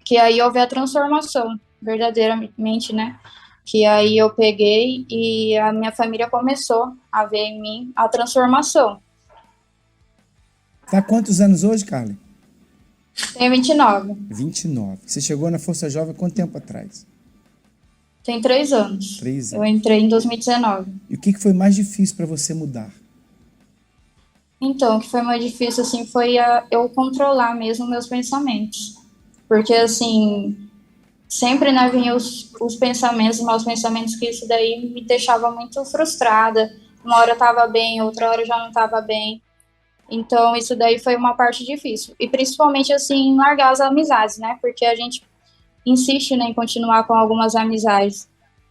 que aí houve a transformação, verdadeiramente, que aí eu peguei e a minha família começou a ver em mim a transformação. Tá há quantos anos hoje, Carly? Tenho 29. 29. Você chegou na Força Jovem há quanto tempo atrás? Tem 3 anos. 3 anos. Eu entrei em 2019. E o que foi mais difícil para você mudar? Então, o que foi mais difícil, assim, foi eu controlar mesmo meus pensamentos. Porque, assim, sempre vinham os pensamentos, maus pensamentos, que isso daí me deixava muito frustrada. Uma hora eu estava bem, outra hora eu já não estava bem. Então, isso daí foi uma parte difícil. E principalmente, assim, em largar as amizades, Porque a gente insiste, em continuar com algumas amizades.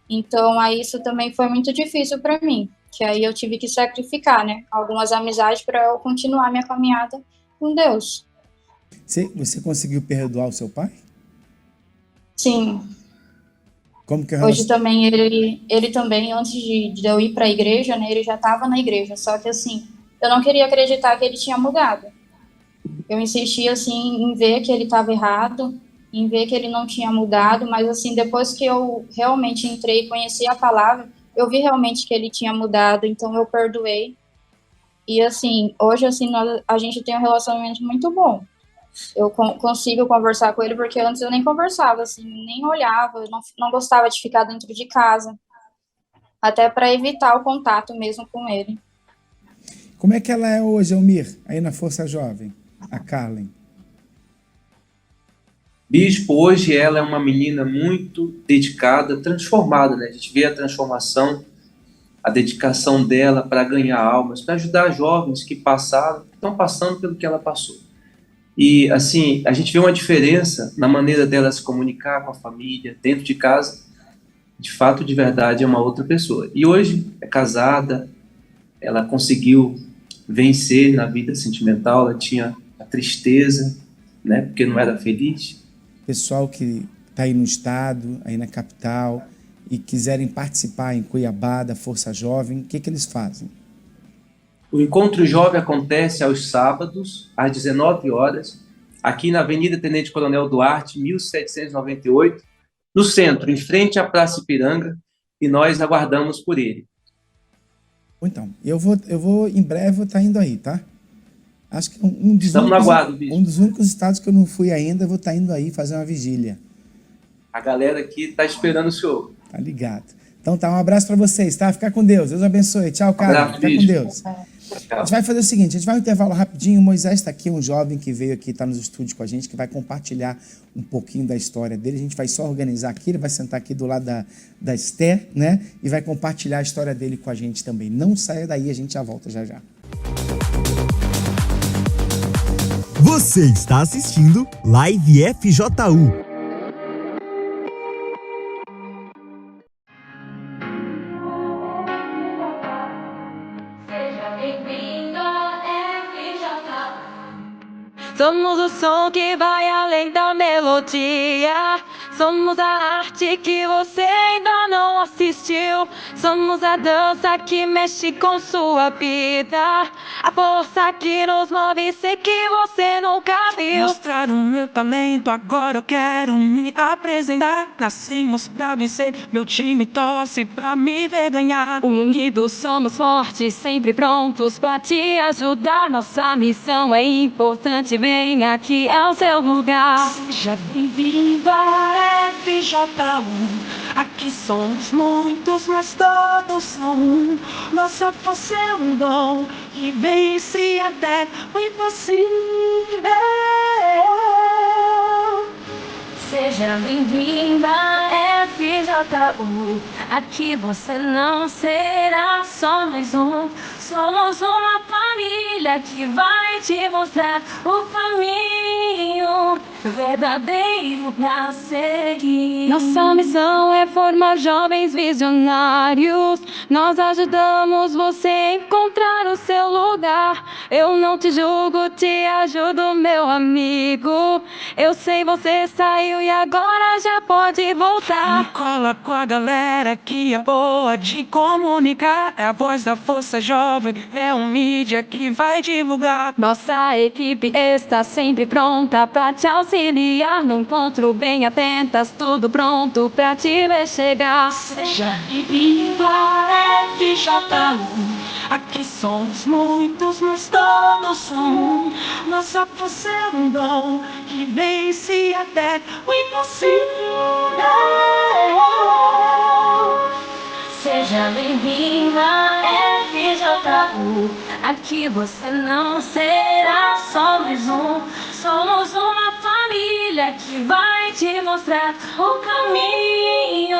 Então, aí isso também foi muito difícil para mim. Que aí eu tive que sacrificar, algumas amizades para eu continuar minha caminhada com Deus. Você conseguiu perdoar o seu pai? Sim. Como que é Hoje também, ele também, antes de eu ir para a igreja, né, ele já estava na igreja, só que assim, eu não queria acreditar que ele tinha mudado. Eu insistia, assim, em ver que ele estava errado, em ver que ele não tinha mudado, mas assim, depois que eu realmente entrei e conheci a palavra, eu vi realmente que ele tinha mudado, então eu perdoei. E assim, hoje assim, a gente tem um relacionamento muito bom. Eu consigo conversar com ele, porque antes eu nem conversava, assim, nem olhava, eu não gostava de ficar dentro de casa, até para evitar o contato mesmo com ele. Como é que ela é hoje, Elmir, aí na Força Jovem, a Carlen? Bispo, hoje ela é uma menina muito dedicada, transformada, né? A gente vê a transformação, a dedicação dela para ganhar almas, para ajudar jovens que estão passando pelo que ela passou. E, assim, a gente vê uma diferença na maneira dela se comunicar com a família, dentro de casa. De fato, de verdade, é uma outra pessoa. E hoje é casada, ela conseguiu vencer na vida sentimental, ela tinha a tristeza, né, porque não era feliz. Pessoal que está aí no estado, aí na capital, e quiserem participar em Cuiabá da Força Jovem, o que eles fazem? O Encontro Jovem acontece aos sábados, às 19 horas, aqui na Avenida Tenente Coronel Duarte, 1798, no centro, em frente à Praça Ipiranga, e nós aguardamos por ele. Então, eu vou em breve, vou estar indo aí, tá? Acho que Estamos no aguardo, bicho. Um dos únicos estados que eu não fui ainda, vou estar indo aí fazer uma vigília. A galera aqui está esperando o senhor. Tá ligado. Então tá, um abraço para vocês, tá? Fica com Deus. Deus abençoe. Tchau, cara. Fica com Deus. A gente vai fazer o seguinte, a gente vai um intervalo rapidinho. O Moisés está aqui, um jovem que veio aqui, está nos estúdios com a gente, que vai compartilhar um pouquinho da história dele. A gente vai só organizar aqui, ele vai sentar aqui do lado da Esther, né? E vai compartilhar a história dele com a gente também. Não saia daí, a gente já volta já já. Você está assistindo Live FJU. Somos o som que vai além da melodia. Somos a arte que você ainda não assistiu. Somos a dança que mexe com sua vida. A força que nos move, sei que você nunca viu. Mostrar o meu talento, agora eu quero me apresentar. Nascemos pra vencer, meu time torce pra me ver ganhar. Unidos somos fortes, sempre prontos pra te ajudar. Nossa missão é importante, vem aqui é o seu lugar. Seja bem-vindo a FJU. Aqui somos muitos, mas todos são um. Nossa força é um dom que vence até o impossível. Seja bem-vinda a FJU. Aqui você não será só mais um. Somos uma família que vai te mostrar o caminho verdadeiro pra seguir. Nossa missão é formar jovens visionários. Nós ajudamos você a encontrar o seu lugar. Eu não te julgo, te ajudo, meu amigo. Eu sei você saiu e agora já pode voltar. Me cola com a galera que é boa de comunicar. É a voz da Força Jovem, é um mídia que vai divulgar. Nossa equipe está sempre pronta pra te auxiliar. No encontro bem atentas, tudo pronto pra te ver chegar. Seja bem-vindo a FJU. Aqui somos muitos, mas todos são um. Nossa força é um dom que vence até o impossível. Seja bem-vinda a FJU. Aqui você não será só mais um. Somos uma família que vai te mostrar o caminho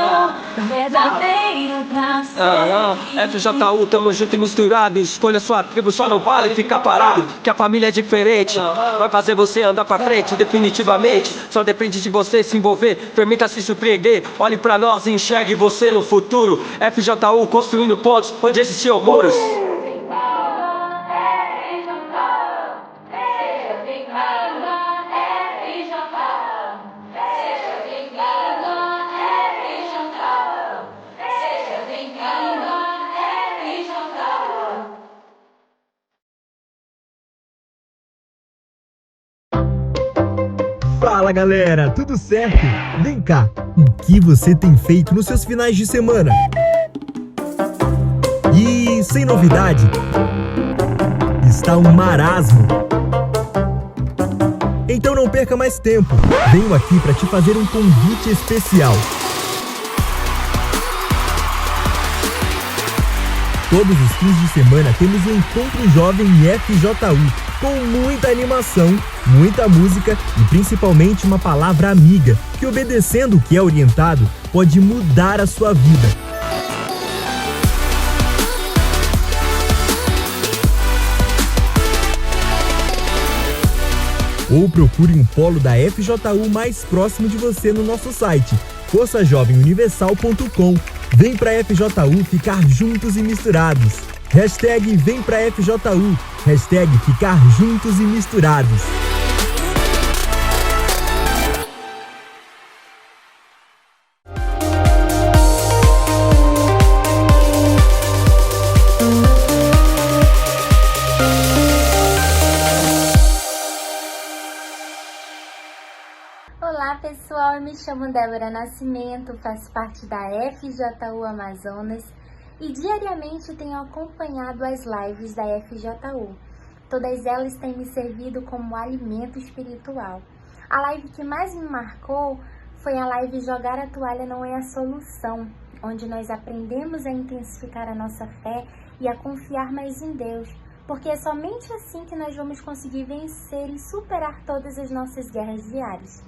verdadeiro pra seguir. FJU, tamo junto e misturado. Escolha sua tribo, só não vale ficar parado. Que a família é diferente, vai fazer você andar pra frente. Definitivamente, só depende de você se envolver. Permita-se surpreender, olhe pra nós e enxergue você no futuro. FJU construindo pontos onde existiam muros. Fala galera, tudo certo? Vem cá, o que você tem feito nos seus finais de semana? E sem novidade, está um marasmo. Então não perca mais tempo, venho aqui para te fazer um convite especial. Todos os fins de semana temos o Encontro Jovem FJU, com muita animação, muita música e principalmente uma palavra amiga, que obedecendo o que é orientado, pode mudar a sua vida. Ou procure um polo da FJU mais próximo de você no nosso site, forçajovemuniversal.com. Vem pra FJU ficar juntos e misturados. Hashtag Vem pra FJU. Hashtag Ficar juntos e misturados. Olá pessoal, eu me chamo Débora Nascimento, faço parte da FJU Amazonas e diariamente tenho acompanhado as lives da FJU. Todas elas têm me servido como alimento espiritual. A live que mais me marcou foi a live Jogar a Toalha Não é a Solução, onde nós aprendemos a intensificar a nossa fé e a confiar mais em Deus, porque é somente assim que nós vamos conseguir vencer e superar todas as nossas guerras diárias.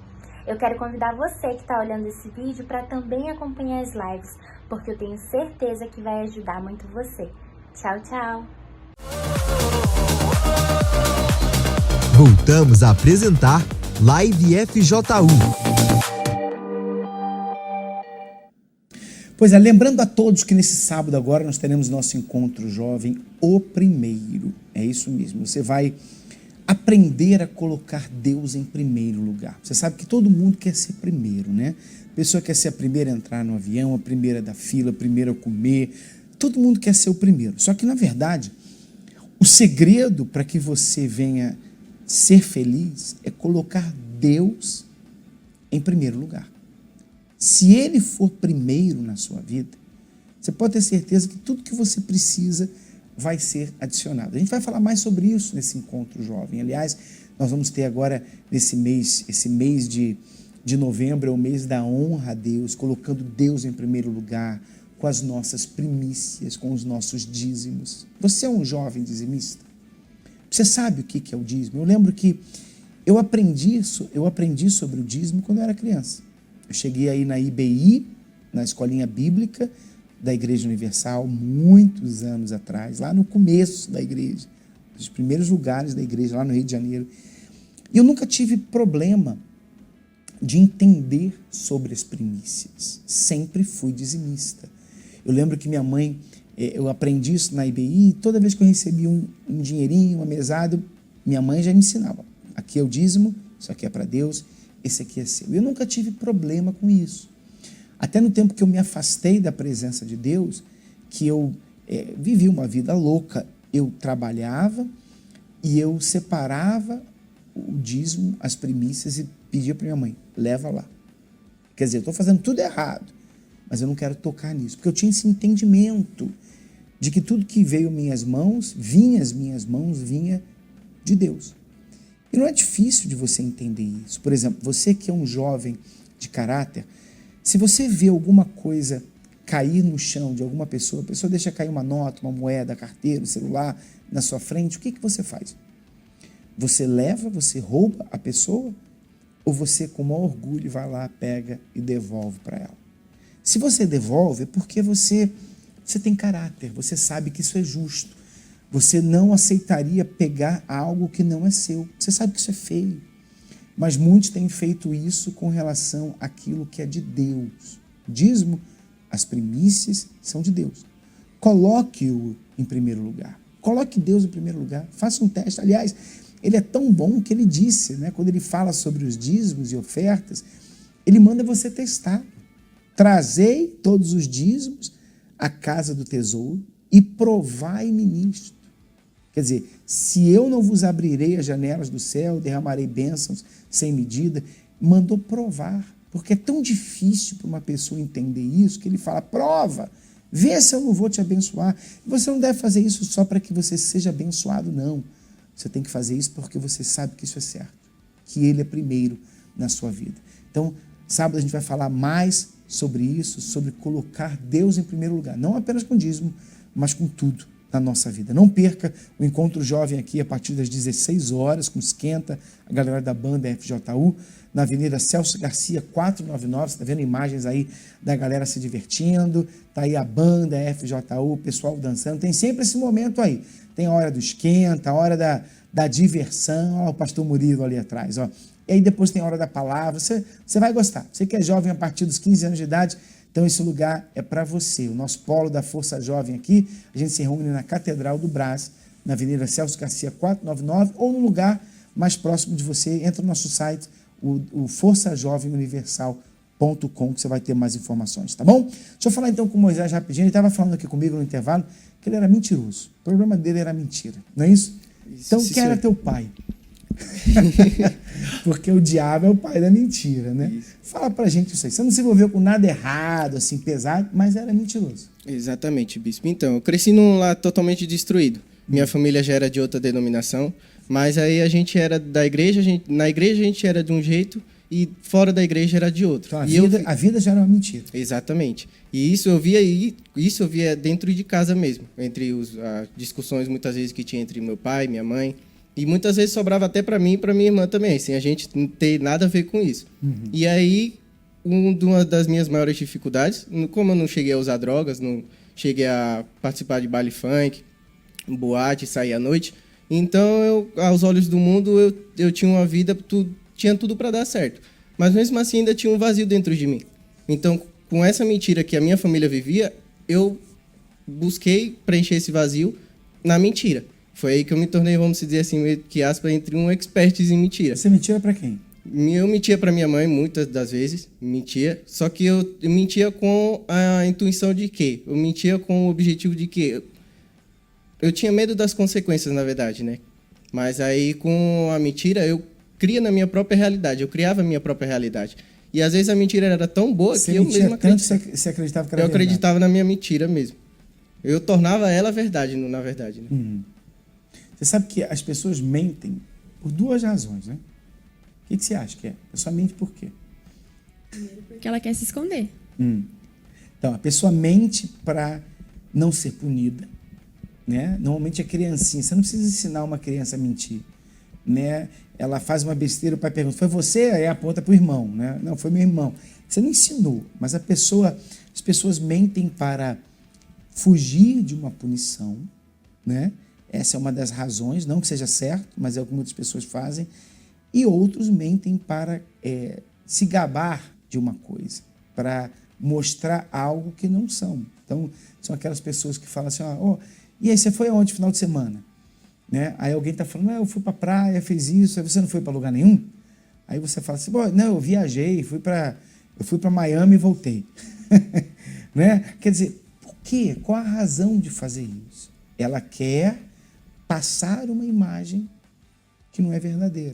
Eu quero convidar você que está olhando esse vídeo para também acompanhar as lives, porque eu tenho certeza que vai ajudar muito você. Tchau, tchau! Voltamos a apresentar Live FJU. Pois é, lembrando a todos que nesse sábado agora nós teremos nosso encontro jovem, o primeiro. É isso mesmo, você vai aprender a colocar Deus em primeiro lugar. Você sabe que todo mundo quer ser primeiro, né? A pessoa quer ser a primeira a entrar no avião, a primeira da fila, a primeira a comer. Todo mundo quer ser o primeiro. Só que, na verdade, o segredo para que você venha ser feliz é colocar Deus em primeiro lugar. Se Ele for primeiro na sua vida, você pode ter certeza que tudo que você precisa vai ser adicionado. A gente vai falar mais sobre isso nesse encontro jovem. Aliás, nós vamos ter agora nesse mês, esse mês de novembro é o mês da honra a Deus, colocando Deus em primeiro lugar, com as nossas primícias, com os nossos dízimos. Você é um jovem dizimista? Você sabe o que é o dízimo? Eu lembro que eu aprendi sobre o dízimo quando eu era criança. Eu cheguei aí na IBI, na escolinha bíblica da Igreja Universal, muitos anos atrás, lá no começo da igreja, nos primeiros lugares da igreja, lá no Rio de Janeiro. E eu nunca tive problema de entender sobre as primícias. Sempre fui dizimista. Eu lembro que minha mãe, eu aprendi isso na IBI, e toda vez que eu recebia um dinheirinho, uma mesada, minha mãe já me ensinava. Aqui é o dízimo, isso aqui é para Deus, esse aqui é seu. Eu nunca tive problema com isso. Até no tempo que eu me afastei da presença de Deus, que eu vivi uma vida louca, eu trabalhava e eu separava o dízimo, as primícias e pedia para minha mãe, leva lá. Quer dizer, eu estou fazendo tudo errado, mas eu não quero tocar nisso, porque eu tinha esse entendimento de que tudo que veio às minhas mãos, vinha de Deus. E não é difícil de você entender isso. Por exemplo, você que é um jovem de caráter, se você vê alguma coisa cair no chão de alguma pessoa, a pessoa deixa cair uma nota, uma moeda, carteira, celular na sua frente, o que você faz? Você leva, você rouba a pessoa? Ou você, com maior orgulho, vai lá, pega e devolve para ela? Se você devolve, é porque você tem caráter, você sabe que isso é justo. Você não aceitaria pegar algo que não é seu. Você sabe que isso é feio. Mas muitos têm feito isso com relação àquilo que é de Deus. Dízimo, as primícias são de Deus. Coloque-o em primeiro lugar. Coloque Deus em primeiro lugar. Faça um teste. Aliás, ele é tão bom que ele disse, né, quando ele fala sobre os dízimos e ofertas, ele manda você testar. Trazei todos os dízimos à casa do tesouro e provai-me nisto. Quer dizer, se eu não vos abrirei as janelas do céu, derramarei bênçãos sem medida, mandou provar, porque é tão difícil para uma pessoa entender isso, que ele fala, prova, vê se eu não vou te abençoar. Você não deve fazer isso só para que você seja abençoado, não. Você tem que fazer isso porque você sabe que isso é certo, que ele é primeiro na sua vida. Então, sábado a gente vai falar mais sobre isso, sobre colocar Deus em primeiro lugar, não apenas com dízimo, mas com tudo na nossa vida. Não perca o encontro jovem aqui a partir das 16 horas, com Esquenta, a galera da banda FJU, na Avenida Celso Garcia 499, você está vendo imagens aí da galera se divertindo, tá aí a banda FJU, o pessoal dançando, tem sempre esse momento aí, tem a hora do esquenta, a hora da diversão, ó, o pastor Murilo ali atrás, ó. E aí depois tem a hora da palavra, você vai gostar, você que é jovem a partir dos 15 anos de idade, então esse lugar é para você, o nosso polo da Força Jovem aqui, a gente se reúne na Catedral do Brás, na Avenida Celso Garcia 499, ou no lugar mais próximo de você, entra no nosso site, o forçajovemuniversal.com, que você vai ter mais informações, tá bom? Deixa eu falar então com o Moisés rapidinho, ele estava falando aqui comigo no intervalo, que ele era mentiroso, o problema dele era mentira, não é isso? Então quem era teu pai? Porque o diabo é o pai da mentira, né? Isso. Fala pra gente isso aí. Você não se envolveu com nada errado, assim, pesado, mas era mentiroso. Exatamente, bispo. Então, eu cresci num lar totalmente destruído. Minha família já era de outra denominação, mas aí a gente era da igreja, na igreja a gente era de um jeito e fora da igreja era de outro. Então, a vida já era uma mentira. Exatamente. E isso eu via dentro de casa mesmo, entre as discussões muitas vezes que tinha entre meu pai, minha mãe. E muitas vezes sobrava até para mim e para minha irmã também, sem a gente não ter nada a ver com isso. E aí, uma das minhas maiores dificuldades, como eu não cheguei a usar drogas, não cheguei a participar de baile funk, boate, sair à noite, então, aos olhos do mundo, eu tinha uma vida, tinha tudo para dar certo. Mas mesmo assim, ainda tinha um vazio dentro de mim. Então, com essa mentira que a minha família vivia, eu busquei preencher esse vazio na mentira. Foi aí que eu me tornei, vamos dizer assim, meio que aspas, entre um expert em mentira. Você mentia para quem? Eu mentia para minha mãe, muitas das vezes, mentia. Só que eu mentia com a intuição de quê? Eu mentia com o objetivo de quê? Eu tinha medo das consequências, na verdade, né? Mas aí, com a mentira, eu cria na minha própria realidade. Eu criava a minha própria realidade. E às vezes a mentira era tão boa que eu mesmo acreditava. Você acreditava que era verdade? Eu acreditava acreditava na minha mentira mesmo. Eu tornava ela verdade, na verdade, né? Você sabe que as pessoas mentem por duas razões, né? O que você acha que é? A pessoa mente por quê? Porque ela quer se esconder. Então, a pessoa mente para não ser punida, né? Normalmente é criancinha. Você não precisa ensinar uma criança a mentir, né? Ela faz uma besteira, o pai pergunta, foi você? Aí aponta para o irmão, né? Não, foi meu irmão. Você não ensinou, mas as pessoas mentem para fugir de uma punição, né? Essa é uma das razões, não que seja certo, mas é o que muitas pessoas fazem. E outros mentem para se gabar de uma coisa, para mostrar algo que não são. Então, são aquelas pessoas que falam assim, e aí, você foi aonde no final de semana? Né? Aí alguém está falando, eu fui para a praia, fiz isso, aí você não foi para lugar nenhum? Aí você fala assim, não, eu viajei, eu fui para Miami e voltei. Né? Quer dizer, por quê? Qual a razão de fazer isso? Ela quer passar uma imagem que não é verdadeira.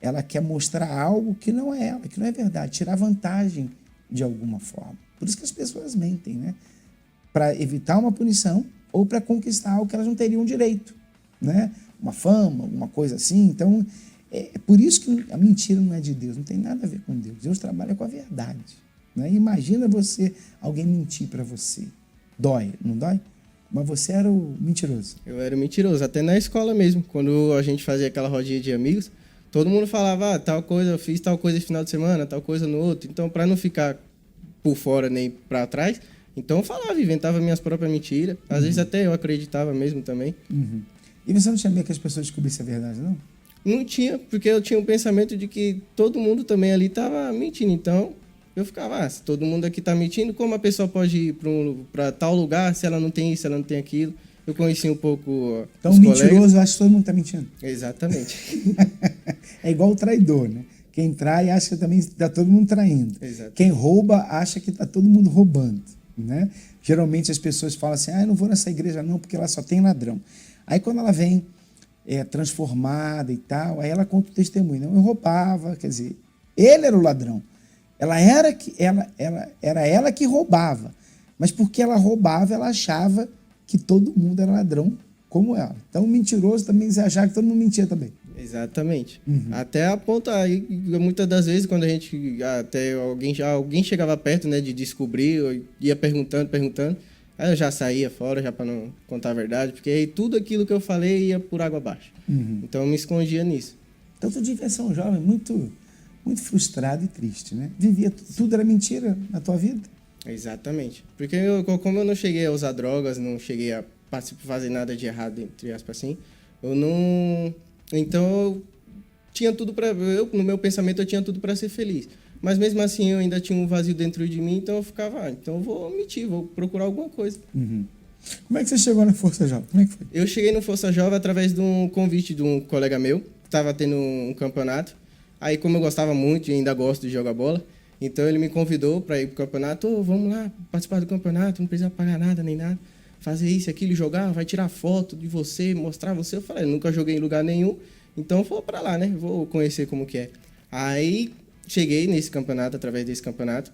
Ela quer mostrar algo que não é ela, que não é verdade, tirar vantagem de alguma forma. Por isso que as pessoas mentem, né? Para evitar uma punição ou para conquistar algo que elas não teriam direito, né? Uma fama, alguma coisa assim. Então, é por isso que a mentira não é de Deus, não tem nada a ver com Deus. Deus trabalha com a verdade, né? Imagina alguém mentir para você. Dói, não dói? Mas você era o mentiroso. Eu era mentiroso, até na escola mesmo. Quando a gente fazia aquela rodinha de amigos, todo mundo falava, tal coisa, eu fiz tal coisa esse final de semana, tal coisa no outro. Então, para não ficar por fora nem para trás, então eu falava, inventava minhas próprias mentiras. Às vezes até eu acreditava mesmo também. E você não tinha medo que as pessoas descobrissem a verdade, não? Não tinha, porque eu tinha um pensamento de que todo mundo também ali estava mentindo. Então, eu ficava, se todo mundo aqui está mentindo, como a pessoa pode ir para tal lugar se ela não tem isso, se ela não tem aquilo? Eu conheci um pouco então, os mentiroso, colegas. Eu acho que todo mundo está mentindo. Exatamente. É igual o traidor, né? Quem trai acha que também está todo mundo traindo. Exato. Quem rouba acha que está todo mundo roubando, né? Geralmente as pessoas falam assim, eu não vou nessa igreja não, porque lá só tem ladrão. Aí quando ela vem transformada e tal, aí ela conta o testemunho. Não, eu roubava, quer dizer, Ele era o ladrão. Ela era ela que roubava. Mas porque ela roubava, ela achava que todo mundo era ladrão como ela. Então, o mentiroso também se achava que todo mundo mentia também. Exatamente. Até a ponto aí, muitas das vezes, quando a gente, até alguém chegava perto, né, de descobrir, eu ia perguntando, aí eu já saía fora, já para não contar a verdade, porque aí tudo aquilo que eu falei ia por água abaixo. Então, eu me escondia nisso. Então, tu devia ser um jovem muito frustrado e triste, né? Vivia, tudo era mentira na tua vida. Exatamente. Porque como eu não cheguei a usar drogas, não cheguei a fazer nada de errado, entre aspas, assim, eu não... Então, eu tinha tudo no meu pensamento, eu tinha tudo para ser feliz. Mas mesmo assim, eu ainda tinha um vazio dentro de mim, então eu ficava, então eu vou mentir, vou procurar alguma coisa. Como é que você chegou na Força Jovem? Como é que foi? Eu cheguei no Força Jovem através de um convite de um colega meu, que estava tendo um campeonato. Aí, como eu gostava muito e ainda gosto de jogar bola, então ele me convidou para ir pro campeonato. Vamos lá, participar do campeonato, não precisa pagar nada nem nada. Fazer isso, aquilo, jogar, vai tirar foto de você, mostrar você. Eu falei, nunca joguei em lugar nenhum, então vou para lá, né? Vou conhecer como que é. Aí cheguei nesse campeonato, através desse campeonato,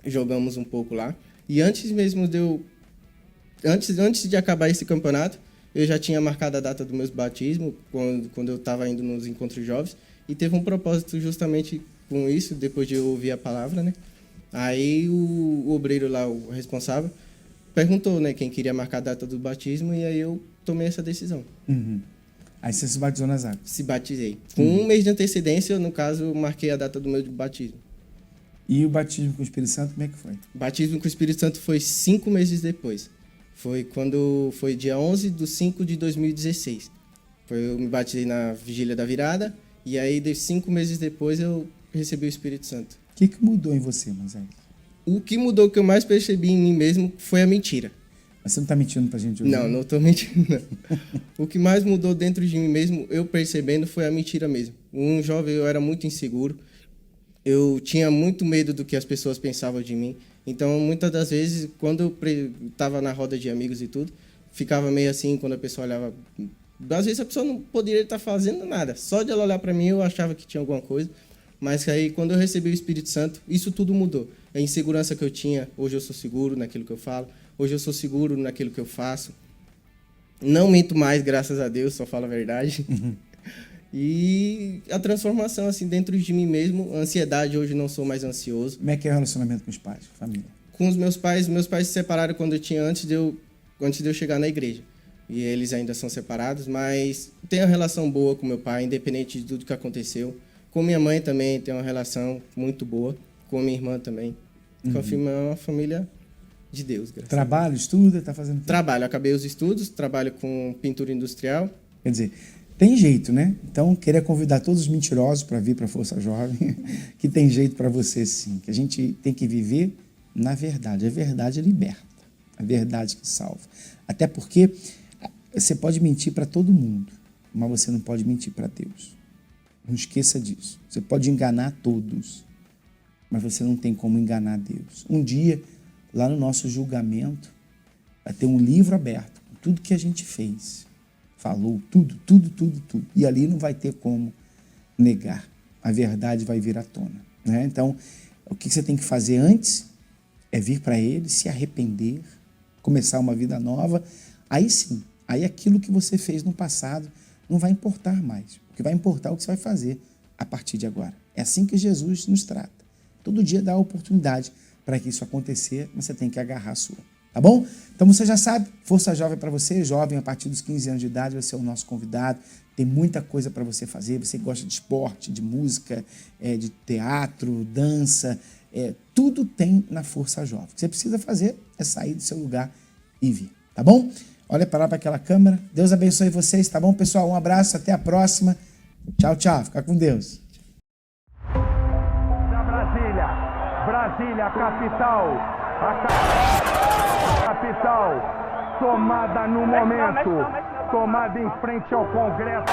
jogamos um pouco lá. E antes mesmo antes de acabar esse campeonato, eu já tinha marcado a data do meu batismo, quando eu estava indo nos encontros jovens, e teve um propósito justamente com isso, depois de eu ouvir a palavra, né? Aí o obreiro lá, o responsável, perguntou, né, quem queria marcar a data do batismo, e aí eu tomei essa decisão. Aí você se batizou nas águas? Se batizei. Com um mês de antecedência, no caso, eu marquei a data do meu batismo. E o batismo com o Espírito Santo, como é que foi? O batismo com o Espírito Santo foi 5 meses depois. Foi dia 11/5 de 2016. Eu me batizei na vigília da virada, e aí 5 meses depois eu recebi o Espírito Santo. O que mudou em você, Moisés? O que mudou, que eu mais percebi em mim mesmo, foi a mentira. Mas você não está mentindo pra gente hoje? Não estou mentindo, não. O que mais mudou dentro de mim mesmo, eu percebendo, foi a mentira mesmo. Um jovem, eu era muito inseguro. Eu tinha muito medo do que as pessoas pensavam de mim. Então, muitas das vezes, quando eu estava na roda de amigos e tudo, ficava meio assim, quando a pessoa olhava... Às vezes a pessoa não poderia estar fazendo nada. Só de ela olhar para mim, eu achava que tinha alguma coisa. Mas aí, quando eu recebi o Espírito Santo, isso tudo mudou. A insegurança que eu tinha, hoje eu sou seguro naquilo que eu falo. Hoje eu sou seguro naquilo que eu faço. Não minto mais, graças a Deus, só falo a verdade. E a transformação, assim, dentro de mim mesmo. A ansiedade, hoje não sou mais ansioso. Como é que é o relacionamento com os pais, com a família? Com os meus pais se separaram quando eu tinha antes de eu chegar na igreja. E eles ainda são separados, mas tenho uma relação boa com meu pai, independente de tudo que aconteceu. Com minha mãe também tenho uma relação muito boa. Com minha irmã também. Com uma família de Deus, graças a Deus. Trabalho, estuda, tá fazendo tudo? Trabalho, acabei os estudos, trabalho com pintura industrial. Quer dizer, tem jeito, né? Então, queria convidar todos os mentirosos para vir para a Força Jovem, que tem jeito para você sim, que a gente tem que viver na verdade. A verdade liberta, a verdade que salva. Até porque você pode mentir para todo mundo, mas você não pode mentir para Deus. Não esqueça disso. Você pode enganar todos, mas você não tem como enganar Deus. Um dia, lá no nosso julgamento, vai ter um livro aberto com tudo que a gente fez. Falou tudo. E ali não vai ter como negar. A verdade vai vir à tona, né? Então, o que você tem que fazer antes é vir para Ele, se arrepender, começar uma vida nova. Aí sim, aí aquilo que você fez no passado não vai importar mais. O que vai importar é o que você vai fazer a partir de agora. É assim que Jesus nos trata. Todo dia dá a oportunidade para que isso acontecer, mas você tem que agarrar a sua. Tá bom? Então você já sabe, Força Jovem para você, jovem a partir dos 15 anos de idade, vai ser o nosso convidado. Tem muita coisa para você fazer. Você gosta de esporte, de música, de teatro, dança, tudo tem na Força Jovem. O que você precisa fazer é sair do seu lugar e vir. Tá bom? Olha para lá para aquela câmera. Deus abençoe vocês, tá bom, pessoal? Um abraço, até a próxima. Tchau, tchau. Fica com Deus. Brasília, capital. Capital. Tomada no momento. Tomada em frente ao Congresso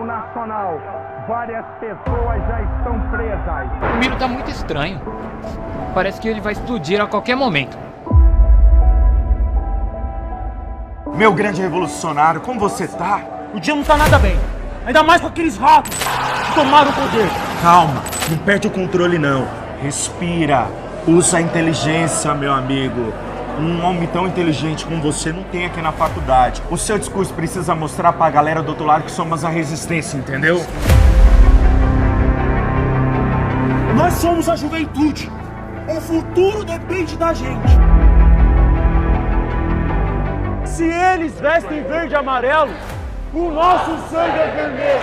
Nacional. Várias pessoas já estão presas. O Miro tá muito estranho. Parece que ele vai explodir a qualquer momento. Meu grande revolucionário, como você tá? O dia não tá nada bem. Ainda mais com aqueles ratos que tomaram o poder. Calma, não perde o controle não. Respira. Usa a inteligência, meu amigo. Um homem tão inteligente como você não tem aqui na faculdade. O seu discurso precisa mostrar pra galera do outro lado que somos a resistência, entendeu? Nós somos a juventude. O futuro depende da gente. Se eles vestem verde e amarelo, o nosso sangue é vermelho.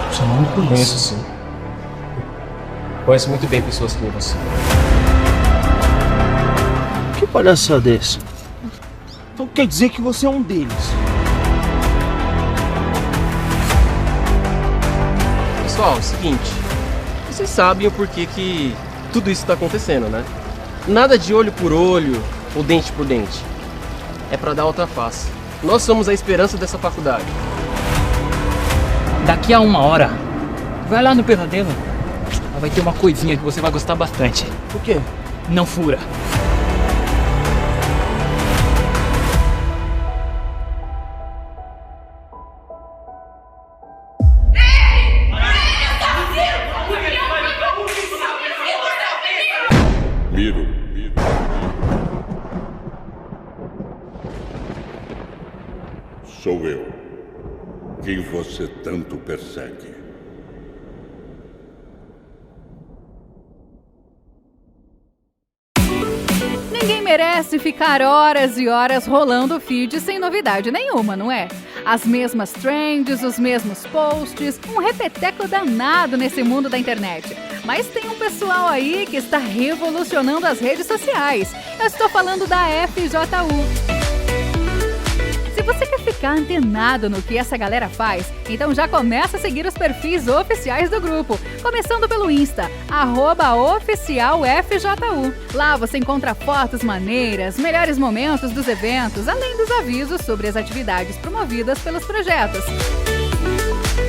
Você não me conhece, sim. Conheço muito bem pessoas como você. Que palhaçada é essa? Então quer dizer que você é um deles. Pessoal, é o seguinte. Vocês sabem o porquê que tudo isso está acontecendo, né? Nada de olho por olho ou dente por dente. É pra dar outra face. Nós somos a esperança dessa faculdade. Daqui a 1 hora, vai lá no Pesadelo. Vai ter uma coisinha que você vai gostar bastante. O quê? Não fura. Miro. Sou eu, quem você tanto persegue. Ninguém merece ficar horas e horas rolando o feed sem novidade nenhuma, não é? As mesmas trends, os mesmos posts, um repeteco danado nesse mundo da internet. Mas tem um pessoal aí que está revolucionando as redes sociais. Eu estou falando da FJU. Se você quer ficar antenado no que essa galera faz, então já começa a seguir os perfis oficiais do grupo, começando pelo Insta, @oficialfju. Lá você encontra fotos maneiras, melhores momentos dos eventos, além dos avisos sobre as atividades promovidas pelos projetos.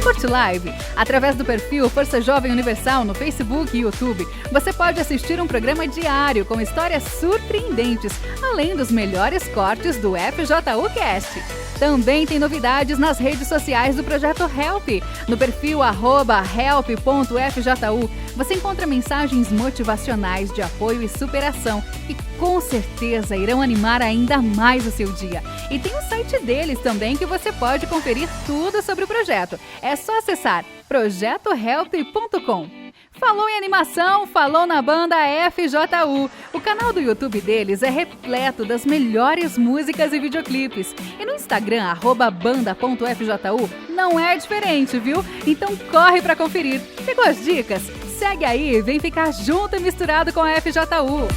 Curte live? Através do perfil Força Jovem Universal no Facebook e YouTube, você pode assistir um programa diário com histórias surpreendentes, além dos melhores cortes do FJU Cast. Também tem novidades nas redes sociais do Projeto Help. No perfil @help.fju, você encontra mensagens motivacionais de apoio e superação que com certeza irão animar ainda mais o seu dia. E tem o site deles também que você pode conferir tudo sobre o projeto. É só acessar projetohelp.com. Falou em animação, falou na banda FJU. O canal do YouTube deles é repleto das melhores músicas e videoclipes. E no Instagram, @banda.fju, não é diferente, viu? Então corre pra conferir. Pegou as dicas? Segue aí e vem ficar junto e misturado com a FJU.